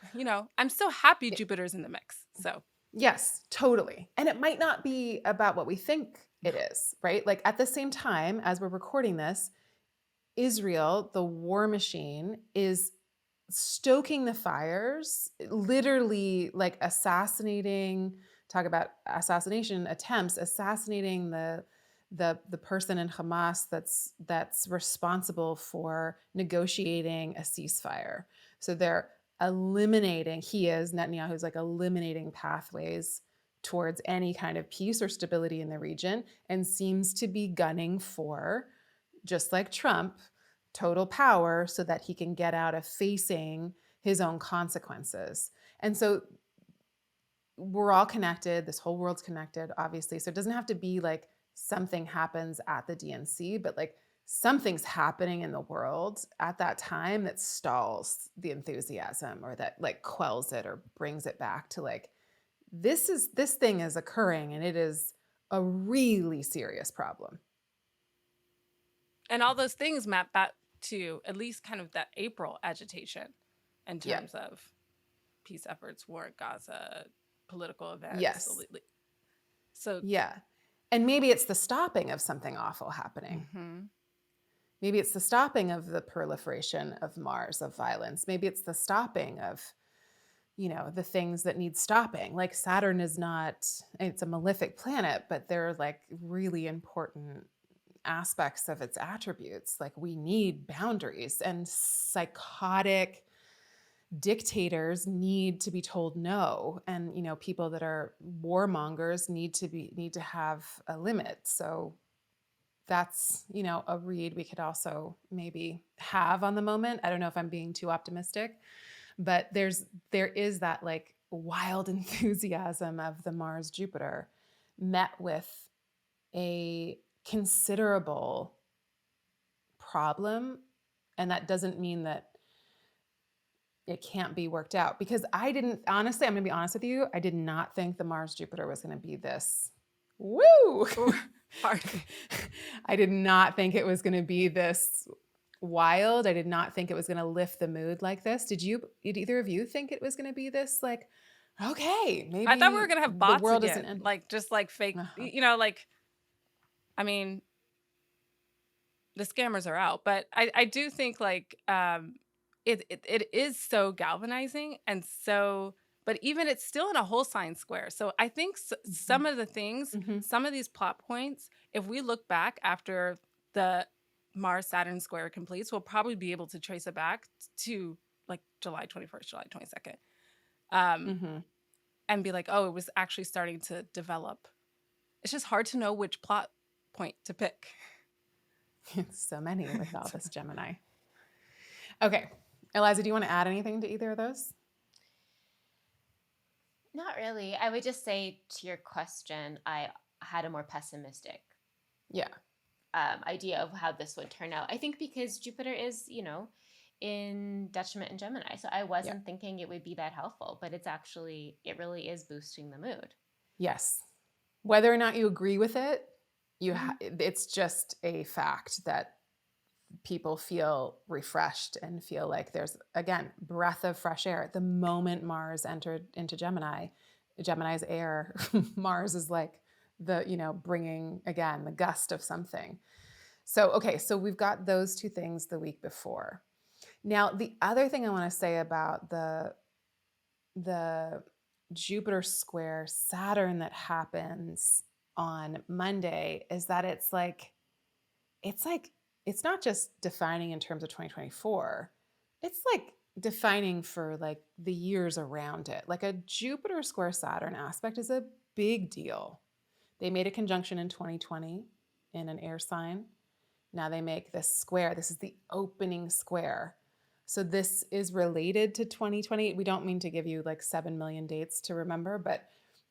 I'm still happy Jupiter's in the mix. So yes, totally. And it might not be about what we think it is, right? Like at the same time as we're recording this, Israel, the war machine, is stoking the fires, literally like assassinating, talk about assassination attempts, assassinating the person in Hamas that's responsible for negotiating a ceasefire. So they're eliminating, Netanyahu's like eliminating pathways towards any kind of peace or stability in the region, and seems to be gunning for, just like Trump, total power so that he can get out of facing his own consequences. And so we're all connected. This whole world's connected, obviously. So it doesn't have to be like something happens at the DNC, but like something's happening in the world at that time that stalls the enthusiasm, or that like quells it or brings it back to like, this thing is occurring, and it is a really serious problem. And all those things map back to at least kind of that April agitation in terms of peace efforts, war in Gaza, political events. Yes. So yeah. And maybe it's the stopping of something awful happening. Mm-hmm. Maybe it's the stopping of the proliferation of Mars, of violence. Maybe it's the stopping of, the things that need stopping. Like Saturn is not, it's a malefic planet, but there are like really important aspects of its attributes. Like we need boundaries, and psychotic dictators need to be told no, and people that are warmongers need to have a limit. So that's a read we could also maybe have on the moment. I don't know if I'm being too optimistic, but there is that like wild enthusiasm of the Mars Jupiter met with a considerable problem. And that doesn't mean that it can't be worked out, because honestly, I'm going to be honest with you, I did not think the Mars Jupiter was going to be this hard. I did not think it was going to be this wild. I did not think it was going to lift the mood like this. Did either of you think it was going to be this like, okay, maybe I thought we were gonna have bots the world again, isn't ending. like just like fake, like, I mean, the scammers are out, but I do think like it is so galvanizing, and so, but even it's still in a whole sign square. So I think some of the things, some of these plot points, if we look back after the Mars Saturn square completes, we'll probably be able to trace it back to like July 21st, July 22nd. And be like, oh, it was actually starting to develop. It's just hard to know which plot point to pick. So many with all this Gemini. Okay. Eliza, do you want to add anything to either of those? Not really. I would just say, to your question, I had a more pessimistic idea of how this would turn out. I think because Jupiter is, in detriment in Gemini. So I wasn't thinking it would be that helpful, but it really is boosting the mood. Yes. Whether or not you agree with it, it's just a fact that people feel refreshed and feel like there's, again, breath of fresh air. The moment Mars entered into Gemini's air, Mars is like bringing, again, the gust of something. So, okay, so we've got those two things the week before. Now, the other thing I want to say about the Jupiter square Saturn that happens on Monday is that it's not just defining in terms of 2024. It's like defining for like the years around it. Like a Jupiter square Saturn aspect is a big deal. They made a conjunction in 2020 in an air sign. Now they make this square. This is the opening square. So this is related to 2020. We don't mean to give you like 7 million dates to remember, but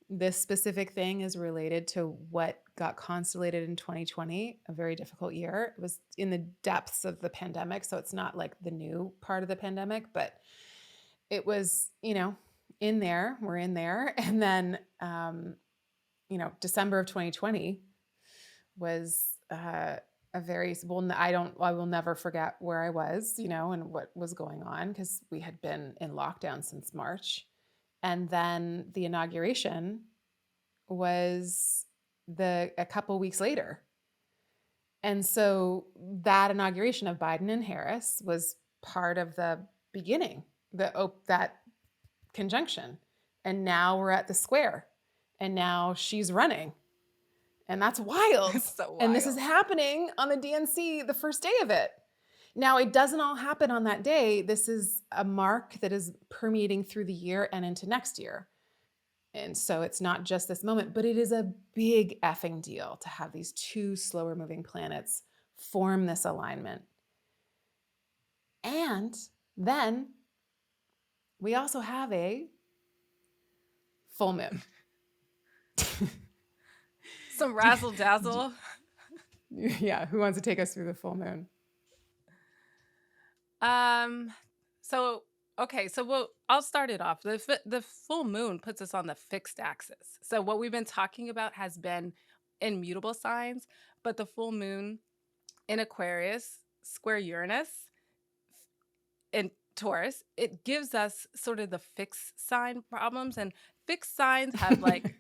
this specific thing is related to what got constellated in 2020, a very difficult year. It was in the depths of the pandemic, so it's not like the new part of the pandemic, but it was, in there. We're in there. And then, December of 2020 was I will never forget where I was, and what was going on, because we had been in lockdown since March. And then the inauguration was a couple weeks later. And so that inauguration of Biden and Harris was part of the beginning, that conjunction. And now we're at the square. And now she's running. And that's wild. It's so And this is wild. happening on the DNC the first day of it. Now, it doesn't all happen on that day. This is a mark that is permeating through the year and into next year. And so it's not just this moment, but it is a big effing deal to have these two slower moving planets form this alignment. And then we also have a full moon. Some razzle dazzle. Yeah, who wants to take us through the full moon? So I'll start it off. The full moon puts us on the fixed axis. So what we've been talking about has been immutable signs, but the full moon in Aquarius, square Uranus, in Taurus, it gives us sort of the fixed sign problems, and fixed signs have like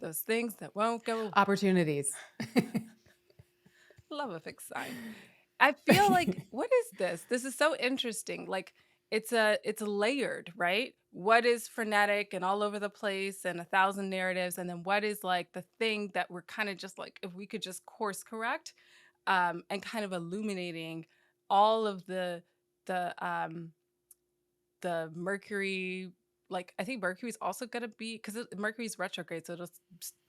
those things that won't go. Opportunities. Love a fixed sign. I feel like, what is this? This is so interesting. Like it's layered, right? What is frenetic and all over the place and 1,000 narratives, and then what is like the thing that we're kind of just like, if we could just course correct, and kind of illuminating all of the Mercury. Like I think Mercury's also gonna be, because Mercury's retrograde, so it'll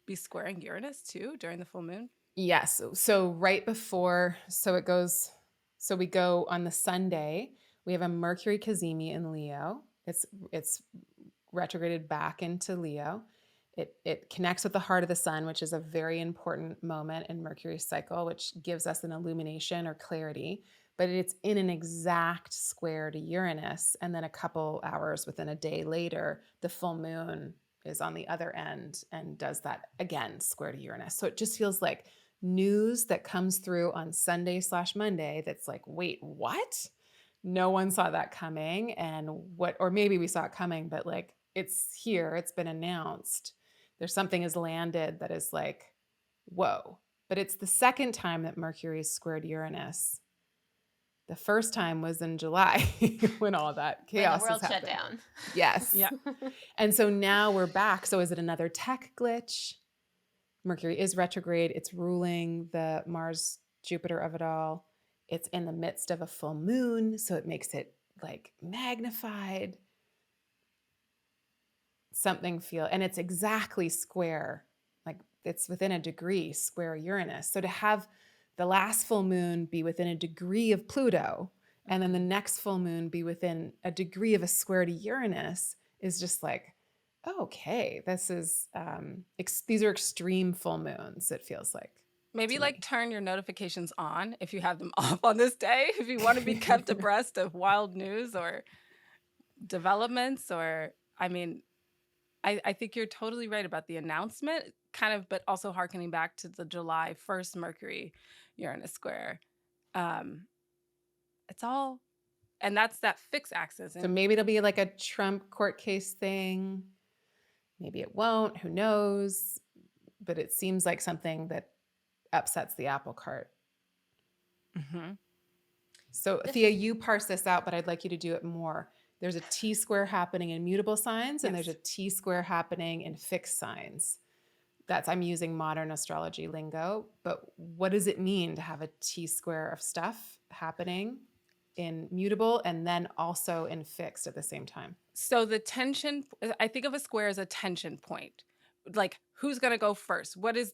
be squaring Uranus too during the full moon. Yes. So right before, we go on the Sunday, we have a Mercury Cazimi in Leo. It's retrograded back into Leo. It connects with the heart of the sun, which is a very important moment in Mercury's cycle, which gives us an illumination or clarity. But it's in an exact square to Uranus. And then a couple hours within a day later, the full moon is on the other end and does that again, square to Uranus. So it just feels like news that comes through on Sunday/Monday that's like, wait, what? No one saw that coming. And or maybe we saw it coming, but like it's here, it's been announced. There's something has landed that is like, whoa. But it's the second time that Mercury is squared Uranus. The first time was in July when all that chaos when the world was shut happening. down. Yes. Yeah. And so now we're back. So is it another tech glitch? Mercury is retrograde. It's ruling the Mars, Jupiter of it all. It's in the midst of a full moon. So it makes it like magnified. And it's exactly square. Like it's within a degree square Uranus. So to have the last full moon be within a degree of Pluto, and then the next full moon be within a degree of a square to Uranus is just like, okay, this is, these are extreme full moons, it feels like. Maybe like turn your notifications on if you have them off on this day, if you want to be kept abreast of wild news or developments. Or, I mean, I think you're totally right about the announcement, kind of, but also harkening back to the July 1st Mercury Uranus square. It's all, and that's that fixed axis. So maybe it'll be like a Trump court case thing. Maybe it won't, who knows? But it seems like something that upsets the apple cart. Mm-hmm. So Thea, you parse this out, but I'd like you to do it more. There's a T square happening in mutable signs, and there's a T square happening in fixed signs. I'm using modern astrology lingo, but what does it mean to have a T square of stuff happening in mutable and then also in fixed at the same time? So the tension, I think of a square as a tension point. Like who's going to go first? It's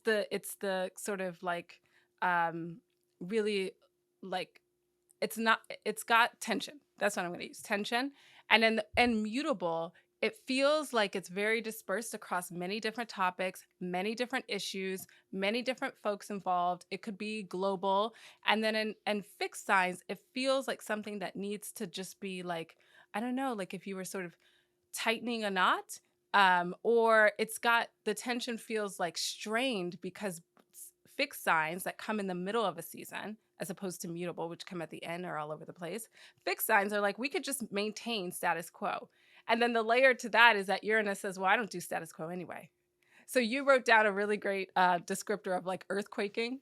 the sort of like, really like, it's got tension. That's what I'm going to use, tension. And then immutable, it feels like it's very dispersed across many different topics, many different issues, many different folks involved. It could be global. And then in fixed signs, it feels like something that needs to just be like, I don't know, like if you were sort of tightening a knot, or the tension feels like strained because fixed signs that come in the middle of a season, as opposed to mutable, which come at the end, are all over the place. Fixed signs are like, we could just maintain status quo. And then the layer to that is that Uranus says, well, I don't do status quo anyway. So you wrote down a really great descriptor of like earthquaking.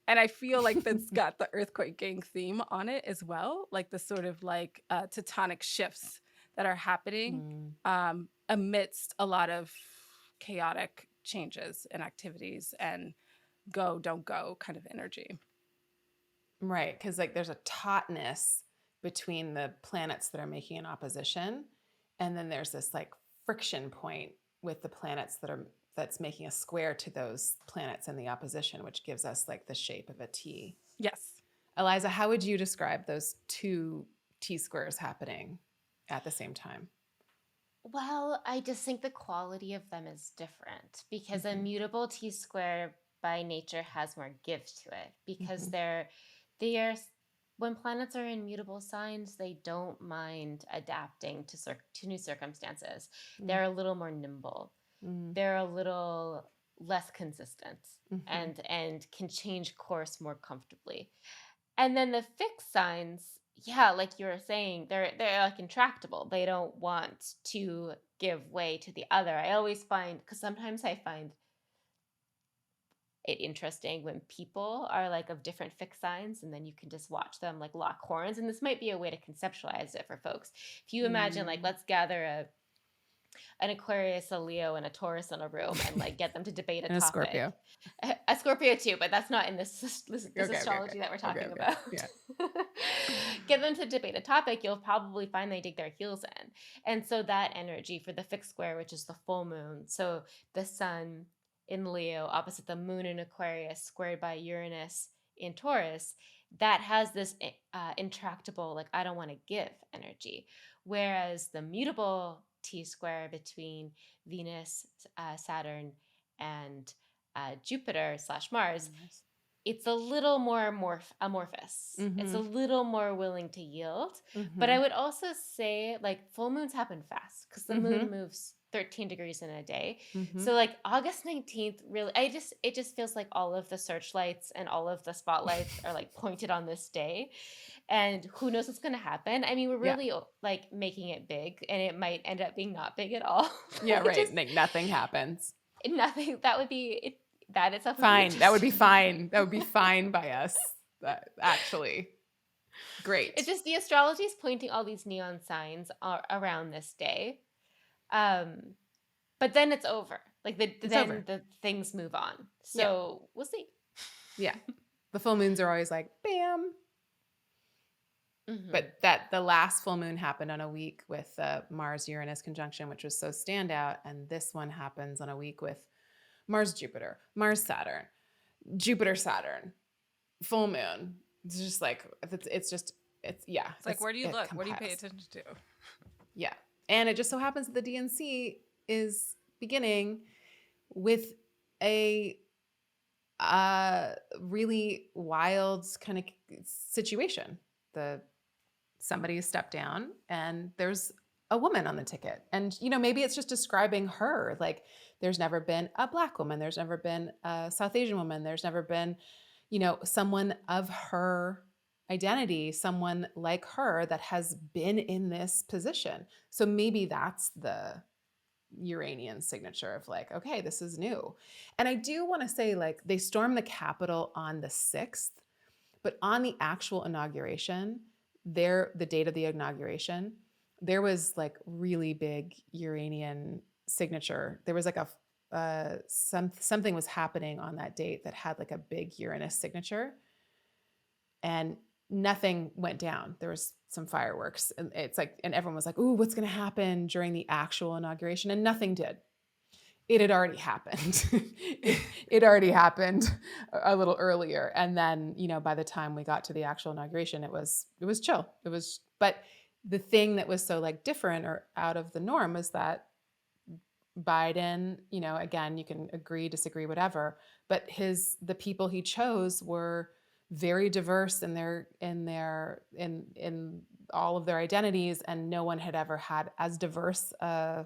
And I feel like that's got the earthquaking theme on it as well, like the sort of like tectonic shifts that are happening Mm. amidst a lot of chaotic changes and activities and go, don't go kind of energy. Right, because like there's a tautness between the planets that are making an opposition, and then there's this like friction point with the planets that's making a square to those planets in the opposition, which gives us like the shape of a T. Yes. Eliza, how would you describe those two T squares happening at the same time? Well, I just think the quality of them is different because a Mhm. mutable T square by nature has more give to it because Mhm. they are when planets are in mutable signs, they don't mind adapting to new circumstances. Mm. They're a little more nimble. Mm. They're a little less consistent Mhm. and can change course more comfortably. And then the fixed signs, yeah, like you were saying, they're like intractable. They don't want to give way to the other. I always find, because sometimes I find it interesting when people are like of different fixed signs, and then you can just watch them like lock horns. And this might be a way to conceptualize it for folks. If you imagine, like, Mm. let's gather an Aquarius, a Leo, and a Taurus in a room and like get them to debate a And a topic. Scorpio. A Scorpio too, but that's not in this Okay. astrology that we're talking Okay. about. Yeah. Get them to debate a topic, you'll probably find they dig their heels in. And so that energy for the fixed square, which is the full moon, so the sun in Leo opposite the moon in Aquarius squared by Uranus in Taurus, that has this intractable, like, I don't want to give energy. Whereas the mutable T square between Venus, Saturn, and Jupiter / Mars, Nice. it's a little more amorphous. It's a Mhm. little more willing to yield. But I Mhm. would also say, like, full moons happen fast because the moon Mhm. moves 13 degrees in a day. Mhm. So like August 19th, really, it just feels like all of the searchlights and all of the spotlights are like pointed on this day. And who knows what's going to happen? I mean, we're Yeah. really like making it big, and it might end up being not big at all. Yeah. It Right. just Like nothing happens. nothing. That would be it. That itself would be Fine. That would be interesting. fine. That would be fine by us. That actually great. It's just the astrology is pointing all these neon signs around this day, but then it's over. Like then over. the things move on. So we'll see. Yeah. The full moons are always like bam. Mhm. But that the last full moon happened on a week with Mars Uranus conjunction, which was so standout, and this one happens on a week with Mars Jupiter, Mars Saturn, Jupiter Saturn, full moon. It's just like it's yeah. It's like, where do you it look? What do you pay compiles. attention to? Yeah, and it just so happens that the DNC is beginning with a really wild kind of situation. Somebody stepped down and there's a woman on the ticket. And, maybe it's just describing her. Like, there's never been a Black woman. There's never been a South Asian woman. There's never been, someone of her identity, someone like her that has been in this position. So maybe that's the Uranian signature of like, okay, this is new. And I do want to say, like, they stormed the Capitol on the 6th, but on the actual inauguration, the date of the inauguration, there was like really big Uranian signature. There was like something was happening on that date that had like a big Uranus signature, and nothing went down. There was some fireworks, and it's like, and everyone was like, "Ooh, what's going to happen during the actual inauguration?" And nothing did. It had already happened. It already happened a little earlier. And then, by the time we got to the actual inauguration, it was chill. But the thing that was so like different or out of the norm was that Biden, again, you can agree, disagree, whatever, but the people he chose were very diverse in all of their identities, and no one had ever had as diverse a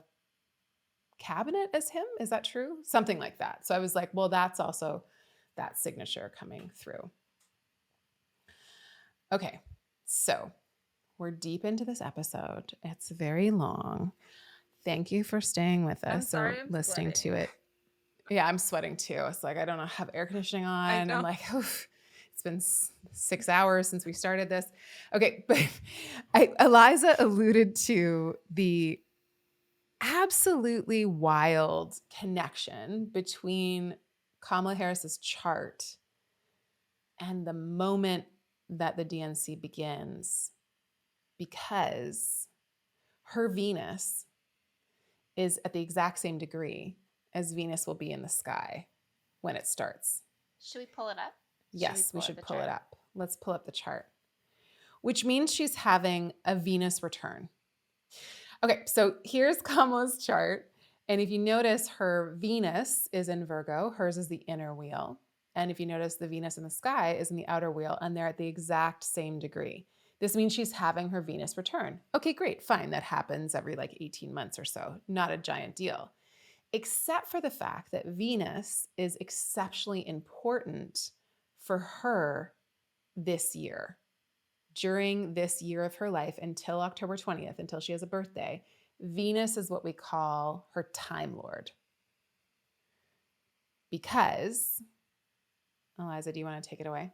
cabinet as him. Is that true? Something like that. So I was like, well, that's also that signature coming through. Okay, so we're deep into this episode. It's very long. Thank you for staying with I'm us sorry, or I'm listening sweating. to it. Yeah, I'm sweating too. It's like, I don't know, have air conditioning I on. know. I'm like, oof. It's been 6 hours since we started this. Okay, but Eliza alluded to the absolutely wild connection between Kamala Harris's chart and the moment that the DNC begins, because her Venus is at the exact same degree as Venus will be in the sky when it starts. Should we pull it up? Yes, we should pull it up. Let's pull up the chart, which means she's having a Venus return. Okay, so here's Kamala's chart. And if you notice, her Venus is in Virgo. Hers is the inner wheel. And if you notice, the Venus in the sky is in the outer wheel, and they're at the exact same degree. This means she's having her Venus return. Okay, great, fine. That happens every like 18 months or so. Not a giant deal. Except for the fact that Venus is exceptionally important for her this year. During this year of her life until October 20th, until she has a birthday, Venus is what we call her time lord. Because, Eliza, do you want to take it away?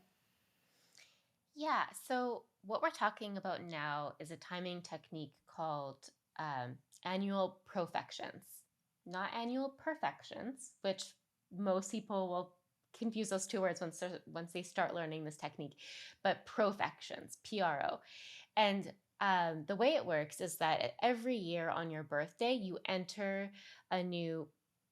Yeah, so what we're talking about now is a timing technique called annual profections, not annual perfections, which most people will confuse those two words once they start learning this technique, but profections, P-R-O. And the way it works is that every year on your birthday, you enter a new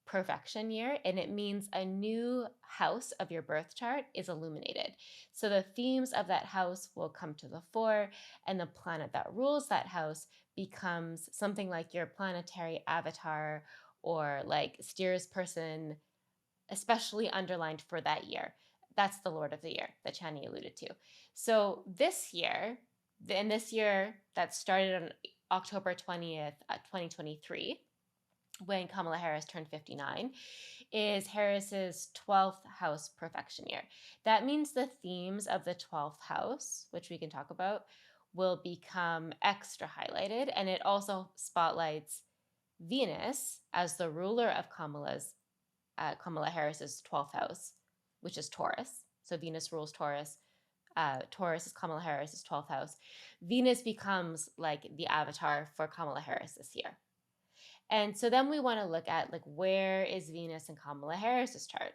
perfection year, and it means a new house of your birth chart is illuminated. So the themes of that house will come to the fore, and the planet that rules that house becomes something like your planetary avatar or like steers person, especially underlined for that year. That's the Lord of the Year that Chani alluded to. So this year that started on October 20th, 2023, when Kamala Harris turned 59, is Harris's 12th house perfection year. That means the themes of the 12th house, which we can talk about, will become extra highlighted, and it also spotlights Venus as the ruler of Kamala Harris's 12th house, which is Taurus. So Venus rules Taurus. Taurus is Kamala Harris's 12th house. Venus becomes like the avatar for Kamala Harris this year. And so then we want to look at like, where is Venus in Kamala Harris's chart?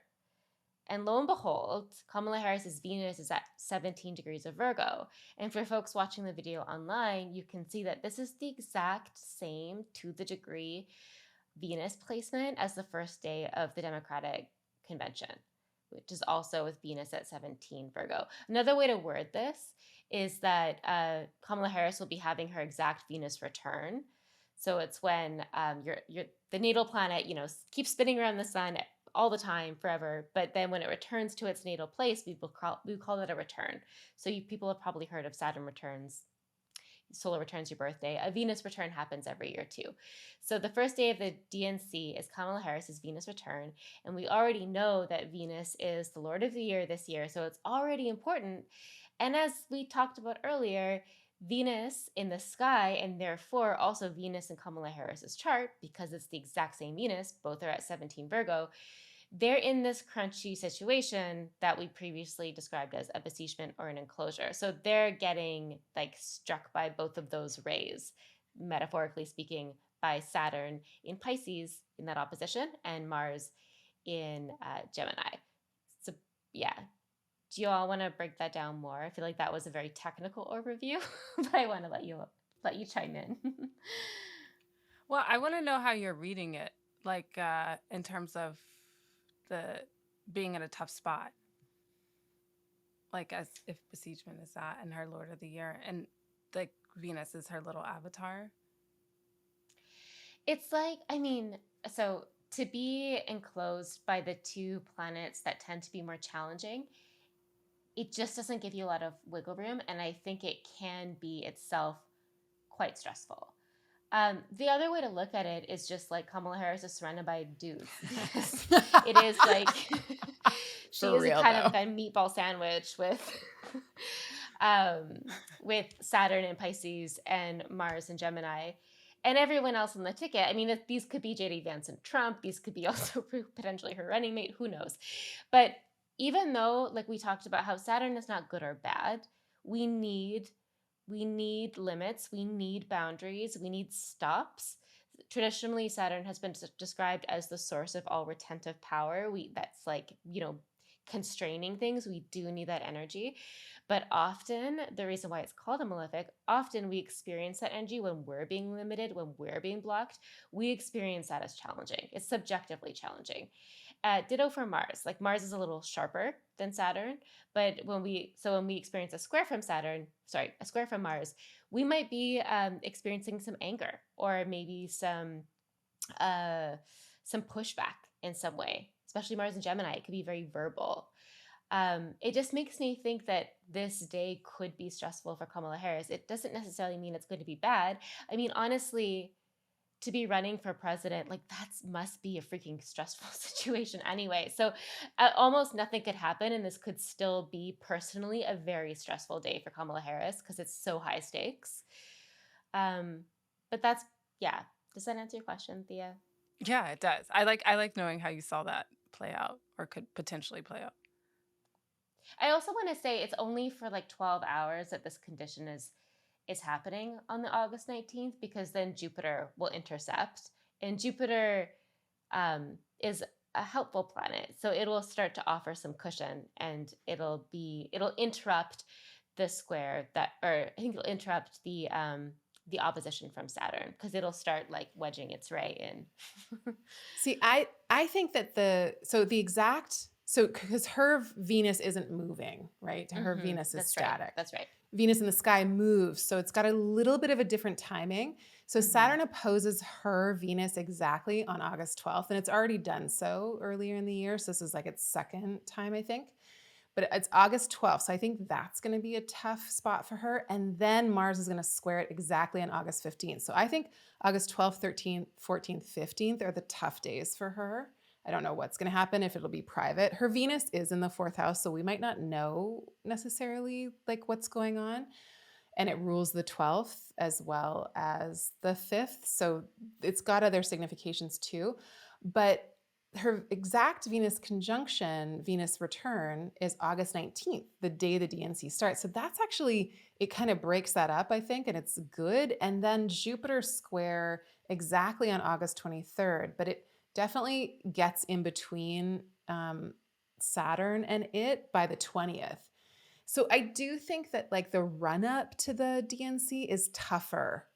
And lo and behold, Kamala Harris's Venus is at 17 degrees of Virgo. And for folks watching the video online, you can see that this is the exact same to the degree Venus placement as the first day of the Democratic Convention, which is also with Venus at 17 Virgo. Another way to word this is that Kamala Harris will be having her exact Venus return. So it's when the natal planet, keeps spinning around the sun all the time, forever. But then when it returns to its natal place, we call that a return. So people have probably heard of Saturn returns. Solar returns your birthday. A Venus return happens every year too. So the first day of the DNC is Kamala Harris's Venus return. And we already know that Venus is the Lord of the Year this year. So it's already important. And as we talked about earlier, Venus in the sky, and therefore also Venus in Kamala Harris's chart, because it's the exact same Venus, both are at 17 Virgo, they're in this crunchy situation that we previously described as a besiegement or an enclosure. So they're getting like struck by both of those rays, metaphorically speaking, by Saturn in Pisces in that opposition and Mars in Gemini. So yeah. Do you all want to break that down more? I feel like that was a very technical overview, but I want to let you chime in. Well, I want to know how you're reading it, like in terms of the being in a tough spot, like as if besiegement is that and her Lord of the Year, and like Venus is her little avatar. It's like, so to be enclosed by the two planets that tend to be more challenging, it just doesn't give you a lot of wiggle room, and I think it can be itself quite stressful. The other way to look at it is just like Kamala Harris is surrounded by dudes. It is like she is kind of like a meatball sandwich with Saturn and Pisces and Mars and Gemini and everyone else on the ticket. I mean, these could be J.D. Vance and Trump. These could be also potentially her running mate. Who knows? But even though, like we talked about how Saturn is not good or bad, we need limits, we need boundaries, we need stops. Traditionally, Saturn has been described as the source of all retentive power. That's like, constraining things. We do need that energy. But often, the reason why it's called a malefic, often we experience that energy when we're being limited, when we're being blocked. We experience that as challenging. It's subjectively challenging. Ditto for Mars. Like Mars is a little sharper than Saturn, but when we experience a square from Mars, we might be experiencing some anger or maybe some pushback in some way. Especially Mars and Gemini, it could be very verbal. It just makes me think that this day could be stressful for Kamala Harris. It doesn't necessarily mean it's going to be bad. I mean, honestly, to be running for president, like that must be a freaking stressful situation anyway. So almost nothing could happen, and this could still be personally a very stressful day for Kamala Harris because it's so high stakes. But that's, yeah. Does that answer your question, Thea? Yeah, it does. I like knowing how you saw that play out or could potentially play out. I also want to say it's only for like 12 hours that this condition is happening on the August 19th, because then Jupiter will intercept, and Jupiter is a helpful planet, so it'll start to offer some cushion, and it'll interrupt the square I think it'll interrupt the opposition from Saturn, because it'll start like wedging its way in. See, I think that because her Venus isn't moving, right? Her Venus is static. Right. That's right. Venus in the sky moves, so it's got a little bit of a different timing. So Saturn opposes her Venus exactly on August 12th, and it's already done so earlier in the year. So this is like its second time, I think. But it's August 12th, so I think that's going to be a tough spot for her. And then Mars is going to square it exactly on August 15th. So I think August 12th, 13th, 14th, 15th are the tough days for her. I don't know what's going to happen, if it'll be private. Her Venus is in the 4th house, so we might not know necessarily like what's going on. And it rules the 12th as well as the 5th. So it's got other significations too. But her exact Venus conjunction, Venus return, is August 19th, the day the DNC starts. So that's actually, it kind of breaks that up, I think, and it's good. And then Jupiter square exactly on August 23rd, but it definitely gets in between Saturn and it by the 20th. So I do think that like the run up to the DNC is tougher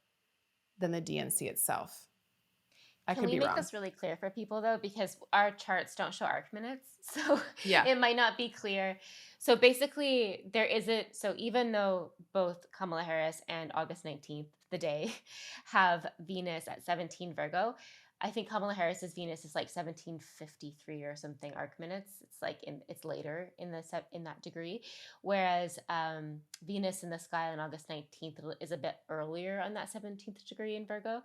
than the DNC itself. Can we make this really clear for people though? Because our charts don't show arc minutes. So it might not be clear. So basically so even though both Kamala Harris and August 19th, the day, have Venus at 17 Virgo, I think Kamala Harris's Venus is like 1753 or something arc minutes. It's like it's later in that degree, whereas Venus in the sky on August 19th is a bit earlier on that 17th degree in Virgo.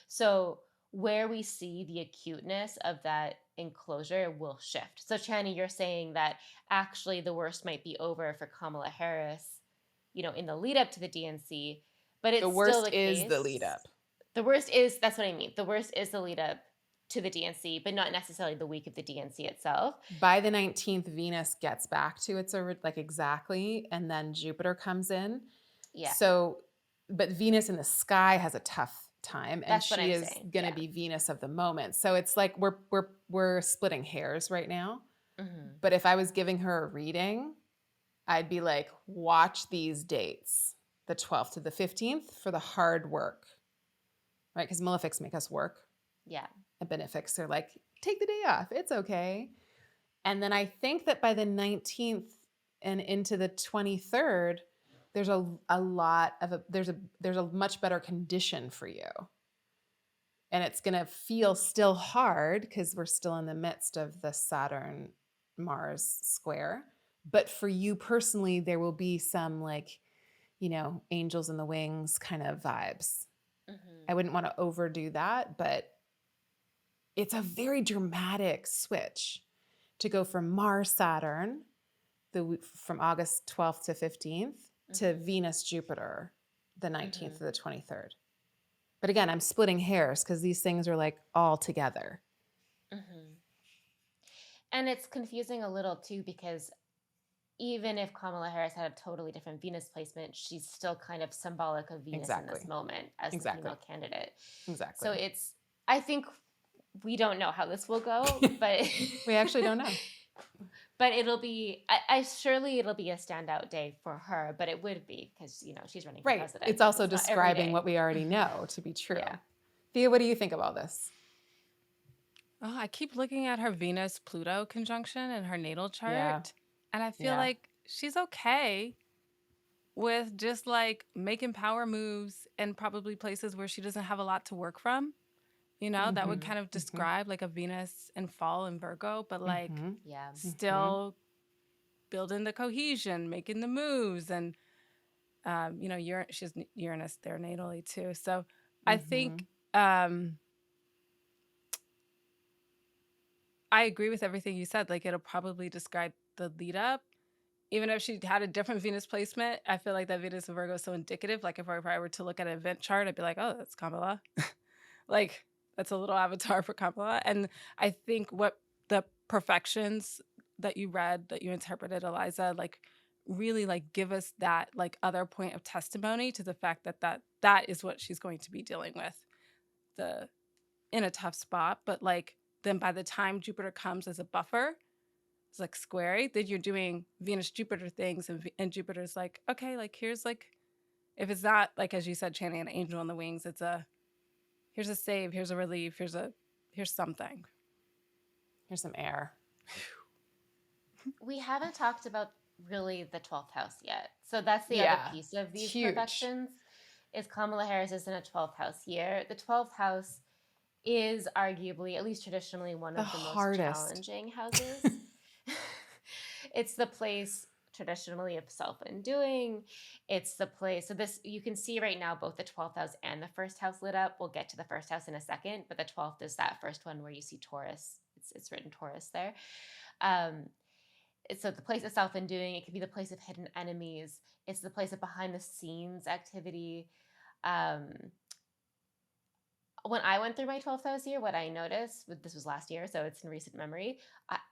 So where we see the acuteness of that enclosure will shift. So Chani, you're saying that actually the worst might be over for Kamala Harris, in the lead up to the DNC, but it's the worst still the case. Is the lead up. The worst is, that's what I mean. The worst is the lead up to the DNC, but not necessarily the week of the DNC itself. By the 19th, Venus gets back to its exactly, and then Jupiter comes in. Yeah. So, but Venus in the sky has a tough time, and That's what she I'm is saying. going to be Venus of the moment. So it's like we're splitting hairs right now. But if I was giving her a reading, I'd be like, watch these dates, the 12th to the 15th, for the hard work. Right? Because malefics make us work. Yeah. And benefics are like, take the day off. It's okay. And then I think that by the 19th and into the 23rd, there's there's a much better condition for you. And it's going to feel still hard because we're still in the midst of the Saturn Mars square. But for you personally, there will be some angels in the wings kind of vibes. I wouldn't want to overdo that, but it's a very dramatic switch to go from Mars Saturn from August 12th to 15th to Venus Jupiter the 19th to the 23rd. But again, I'm splitting hairs because these things are like all together. And it's confusing a little too, because even if Kamala Harris had a totally different Venus placement, she's still kind of symbolic of Venus in this Exactly. moment as the Exactly. female candidate. Exactly. So I think we don't know how this will go, but We actually don't know. but it'll be, surely it'll be a standout day for her, but it would be because, she's running for Right. president. It's also not every describing day. what we already know to be true. Yeah. Thea, what do you think of all this? Oh, I keep looking at her Venus Pluto conjunction in her natal chart. Yeah. And I feel Yeah. like she's okay with just like making power moves and probably places where she doesn't have a lot to work from. That would kind of describe like a Venus in fall in Virgo, but like Yeah. still building the cohesion, making the moves. And, she's Uranus there natally too. So I think I agree with everything you said. Like it'll probably describe the lead up. Even if she had a different Venus placement, I feel like that Venus in Virgo is so indicative. Like if I were to look at an event chart, I'd be like, oh, that's Kamala. Like that's a little avatar for Kamala. And I think what the perfections that you read, that you interpreted, Eliza, like really like give us that like other point of testimony to the fact that is what she's going to be dealing with in a tough spot. But like then by the time Jupiter comes as a buffer, it's like square, then you're doing Venus Jupiter things, and Jupiter's like, okay, like here's like, if it's not like as you said, Chani, an angel on the wings, it's here's a save, here's a relief, here's something. Here's some air. We haven't talked about really the 12th house yet. So that's the other piece of these perfections, is Kamala Harris is in a 12th house year. The 12th house is arguably, at least traditionally, one of the most challenging houses. It's the place traditionally of self-undoing. It's the place, so this, you can see right now both the 12th house and the first house lit up. We'll get to the first house in a second, but the 12th is that first one where you see Taurus. It's written Taurus there. So the place of self-undoing, it could be the place of hidden enemies. It's the place of behind the scenes activity. When I went through my 12th house year, what I noticed, this was last year, so it's in recent memory,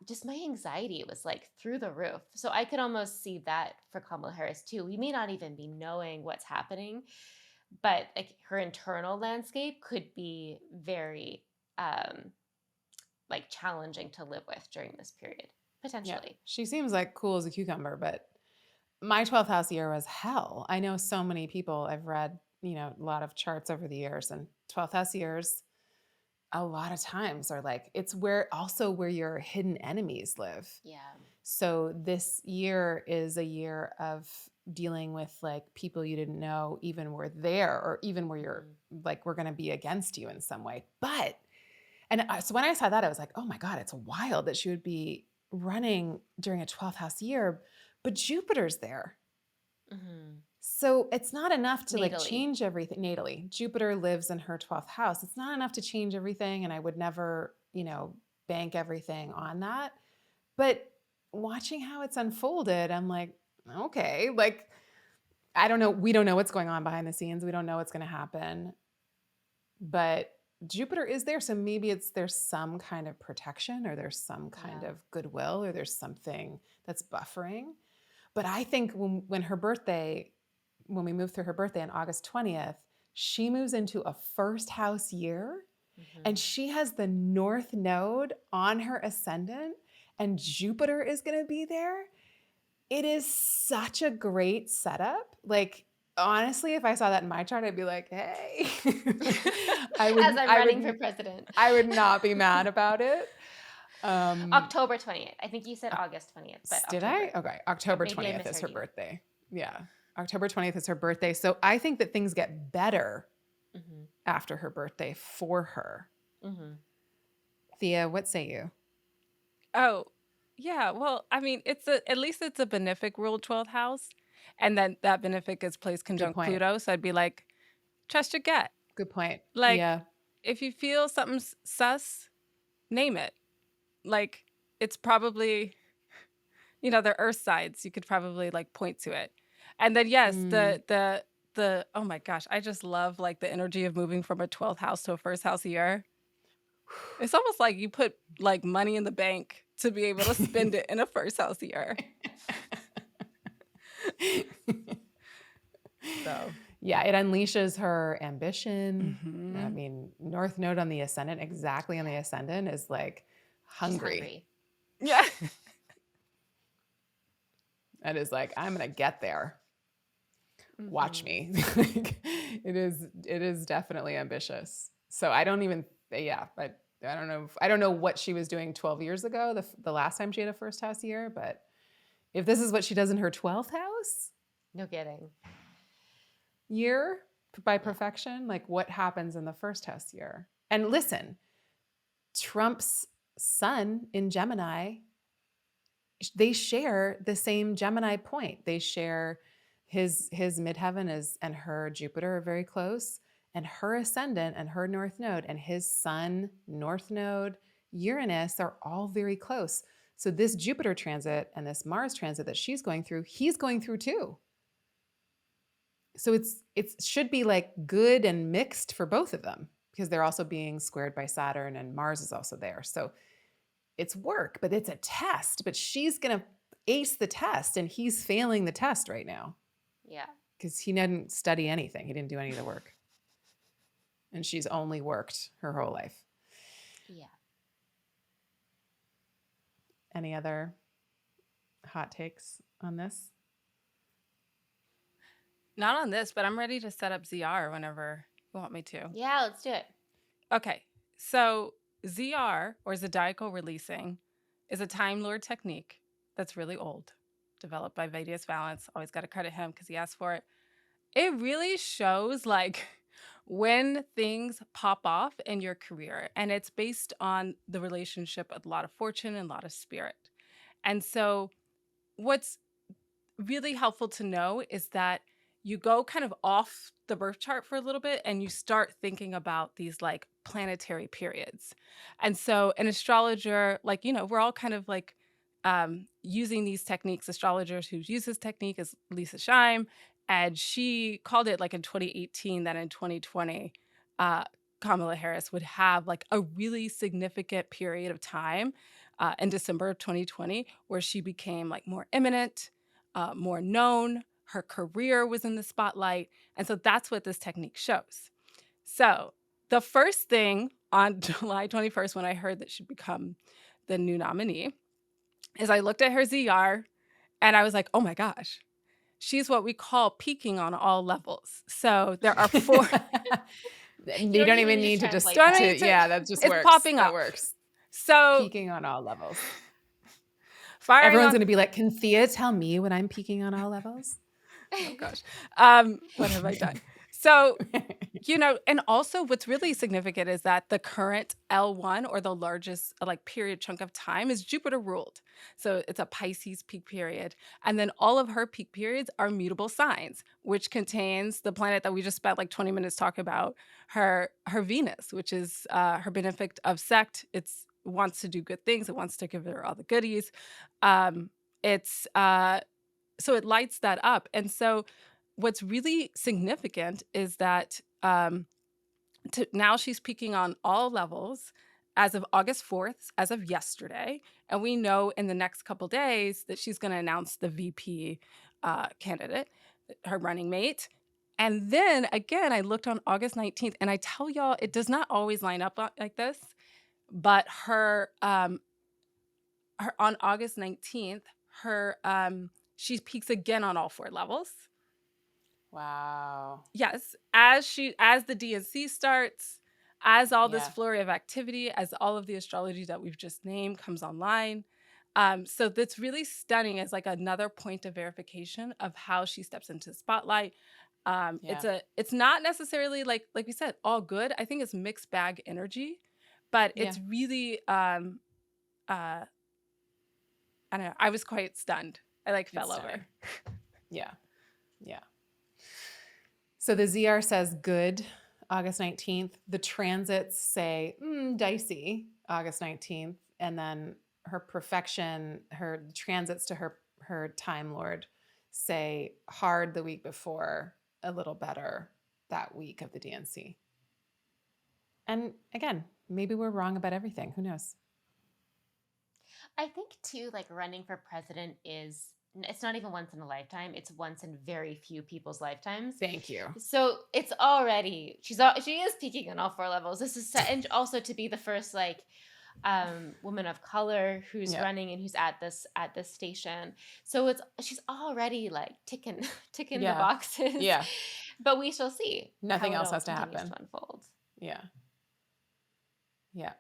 just my anxiety was like through the roof. So I could almost see that for Kamala Harris too. We may not even be knowing what's happening, but like her internal landscape could be very like challenging to live with during this period, potentially. Yeah. She seems like cool as a cucumber, but my 12th house year was hell. I know so many people, I've read, a lot of charts over the years, and 12th house years a lot of times are like, it's where your hidden enemies live. Yeah. So this year is a year of dealing with like people you didn't know even were there, or even where you're like, we're going to be against you in some way. So when I saw that, I was like, oh my God, it's wild that she would be running during a 12th house year, but Jupiter's there. So it's not enough to like change everything natally. Jupiter lives in her 12th house. It's not enough to change everything. And I would never, bank everything on that. But watching how it's unfolded, I'm like, okay, like, I don't know. We don't know what's going on behind the scenes. We don't know what's going to happen. But Jupiter is there. So maybe there's some kind of protection, or there's some kind of goodwill, or there's something that's buffering. But I think when we move through her birthday on August 20th, she moves into a first house year, and she has the North Node on her ascendant, and Jupiter is going to be there. It is such a great setup. Like, honestly, if I saw that in my chart, I'd be like, hey. As I'm running for president. I would not be mad about it. October 20th. I think you said August 20th. But did October. I? Okay. October 20th is her birthday. Yeah. October 20th is her birthday. So I think that things get better after her birthday for her. Thea, what say you? Oh, yeah. Well, I mean, at least it's a benefic ruled 12th house. And then that benefic is placed conjunct Pluto. So I'd be like, trust your gut. Good point. Like, if you feel something's sus, name it. Like, it's probably, they're earth sides. You could probably like point to it. And then, yes, the oh my gosh, I just love like the energy of moving from a 12th house to a first house year. It's almost like you put like money in the bank to be able to spend it in a first house year. So, Yeah, it unleashes her ambition. I mhm. mean, North Node on the ascendant, exactly on the ascendant, is like She's hungry. hungry. Yeah. It is like, I'm gonna get there. Watch Mhm. me. It is definitely ambitious. So I don't even, yeah, I don't know. I don't know what she was doing 12 years ago, the last time she had a first house year, but if this is what she does in her 12th house No kidding. year by Yeah. perfection, like what happens in the first house year? And listen, Trump's sun in Gemini, they share the same Gemini point. They share his midheaven is and her Jupiter are very close, and her ascendant and her north node and his sun, north node, Uranus are all very close. So this Jupiter transit and this Mars transit that she's going through, he's going through too. So it should be like good and mixed for both of them because they're also being squared by Saturn and Mars is also there. So it's work, but it's a test. But she's going to ace the test and he's failing the test right now Yeah. because he didn't study anything. He didn't do any of the work. And she's only worked her whole life. Yeah. Any other hot takes on this? Not on this, but I'm ready to set up ZR whenever you want me to. Yeah, let's do it. Okay. So ZR, or Zodiacal releasing, is a Time Lord technique that's really old, developed by Vedas Valence. Always got to credit him because he asked for it. It really shows like when things pop off in your career, and it's based on the relationship with a lot of fortune and a lot of spirit. And so what's really helpful to know is that you go kind of off the birth chart for a little bit and you start thinking about these like planetary periods. And so an astrologer, like, we're all kind of like using these techniques. Astrologers who use this technique is Lisa Scheim, and she called it like in 2018 that in 2020, Kamala Harris would have like a really significant period of time in December of 2020 where she became like more eminent, more known. Her career was in the spotlight. And so that's what this technique shows. So the first thing on July 21st, when I heard that she'd become the new nominee, is I looked at her ZR and I was like, oh my gosh, she's what we call peaking on all levels. So there are four. You don't even need to just, translate that. yeah, that just It's works. popping That up. works. So Peaking on all levels. firing Everyone's on. going to be like, can Thea tell me when I'm peaking on all levels? Oh gosh. What have I done? So, and also what's really significant is that the current L1, or the largest like period chunk of time, is Jupiter ruled. So it's a Pisces peak period. And then all of her peak periods are mutable signs, which contains the planet that we just spent like 20 minutes talking about, her Venus, which is her benefic of sect. It's wants to do good things. It wants to give her all the goodies. It's so it lights that up. And so what's really significant is that now she's peaking on all levels as of August 4th, as of yesterday. And we know in the next couple days that she's going to announce the VP candidate, her running mate. And then again, I looked on August 19th, and I tell y'all, it does not always line up like this, but her on August 19th, her she peaks again on all four levels. Wow. Yes, as the DNC starts, as all this Yeah. flurry of activity, as all of the astrology that we've just named comes online. So that's really stunning as like another point of verification of how she steps into the spotlight. Yeah. It's not necessarily like we said, all good. I think it's mixed bag energy, but Yeah. it's really I don't know. I was quite stunned. I like fell It's over. stunning. Yeah. Yeah. So the ZR says good, August 19th. The transits say dicey, August 19th. And then her profection, her transits to her Time Lord say hard the week before, a little better that week of the DNC. And again, maybe we're wrong about everything. Who knows? I think too, like running for president it's not even once in a lifetime. It's once in very few people's lifetimes. Thank you. So it's already, she is peaking on all 4 levels. This is and also to be the first like woman of color who's running and who's at this station. So she's already like ticking the boxes. Yeah. But we shall see. Nothing else has to happen. To unfold. Yeah. Yeah.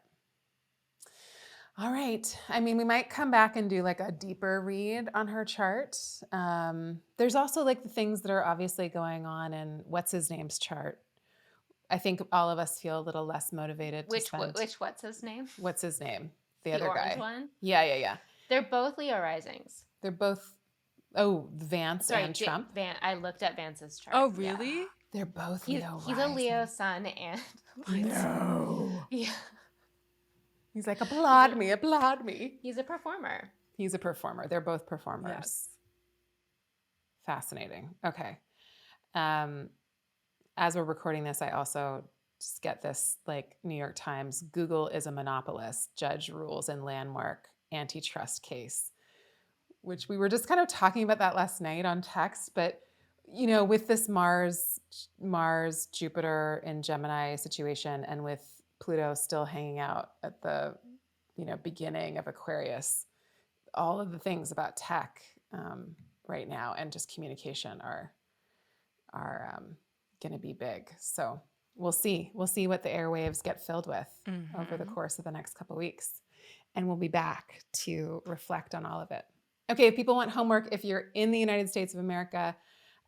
All right. I mean, we might come back and do like a deeper read on her chart. There's also like the things that are obviously going on in what's his name's chart. I think all of us feel a little less motivated to spend. Which what's his name? What's his name? The The other orange guy. one? Yeah. They're both Leo risings. They're both, Vance and Trump. I looked at Vance's chart. Oh, really? Yeah. They're both He's Leo a Leo sun and No. Yeah. He's like, applaud me. He's a performer. He's a performer. They're both performers. Yes. Fascinating. Okay. As we're recording this, I also just get this like New York Times, Google is a monopolist, judge rules in landmark antitrust case, which we were just kind of talking about that last night on text. But, with this Mars, Jupiter in Gemini situation, and with Pluto still hanging out at the, beginning of Aquarius, all of the things about tech right now and just communication are going to be big. So we'll see what the airwaves get filled with over the course of the next couple of weeks. And we'll be back to reflect on all of it. Okay, if people want homework, if you're in the United States of America,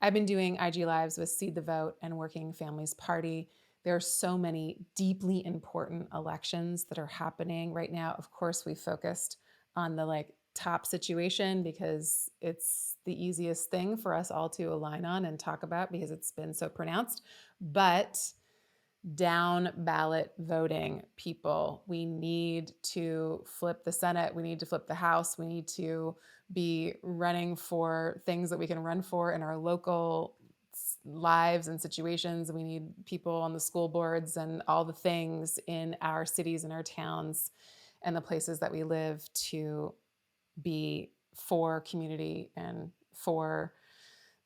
I've been doing IG Lives with Seed the Vote and Working Families Party. There are so many deeply important elections that are happening right now. Of course, we focused on the top situation because it's the easiest thing for us all to align on and talk about because it's been so pronounced. But down ballot voting, people, we need to flip the Senate. We need to flip the House. We need to be running for things that we can run for in our local lives and situations. We need people on the school boards and all the things in our cities and our towns and the places that we live to be for community and for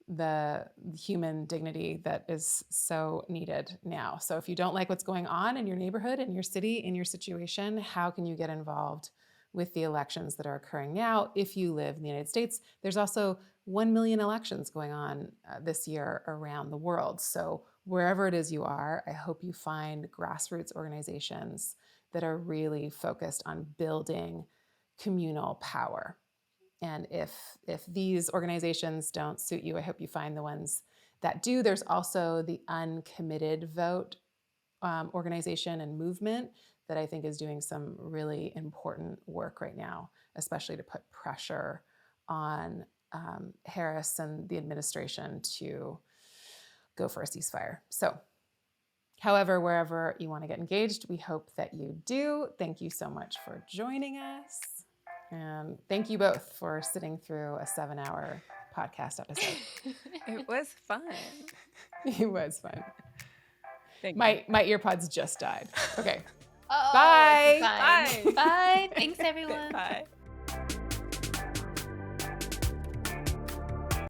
the human dignity that is so needed now. So if you don't like what's going on in your neighborhood, in your city, in your situation, how can you get involved with the elections that are occurring now? If you live in the United States, there's also 1 million elections going on this year around the world. So wherever it is you are, I hope you find grassroots organizations that are really focused on building communal power. And if these organizations don't suit you, I hope you find the ones that do. There's also the Uncommitted Vote organization and movement that I think is doing some really important work right now, especially to put pressure on Harris and the administration to go for a ceasefire. So however, wherever you want to get engaged, we hope that you do. Thank you so much for joining us. And thank you both for sitting through a 7-hour podcast episode. It was fun. It was fun. Thank you. My earpods just died. Okay. Oh, Bye. it's fine. Bye. Bye. Thanks, everyone. Bye.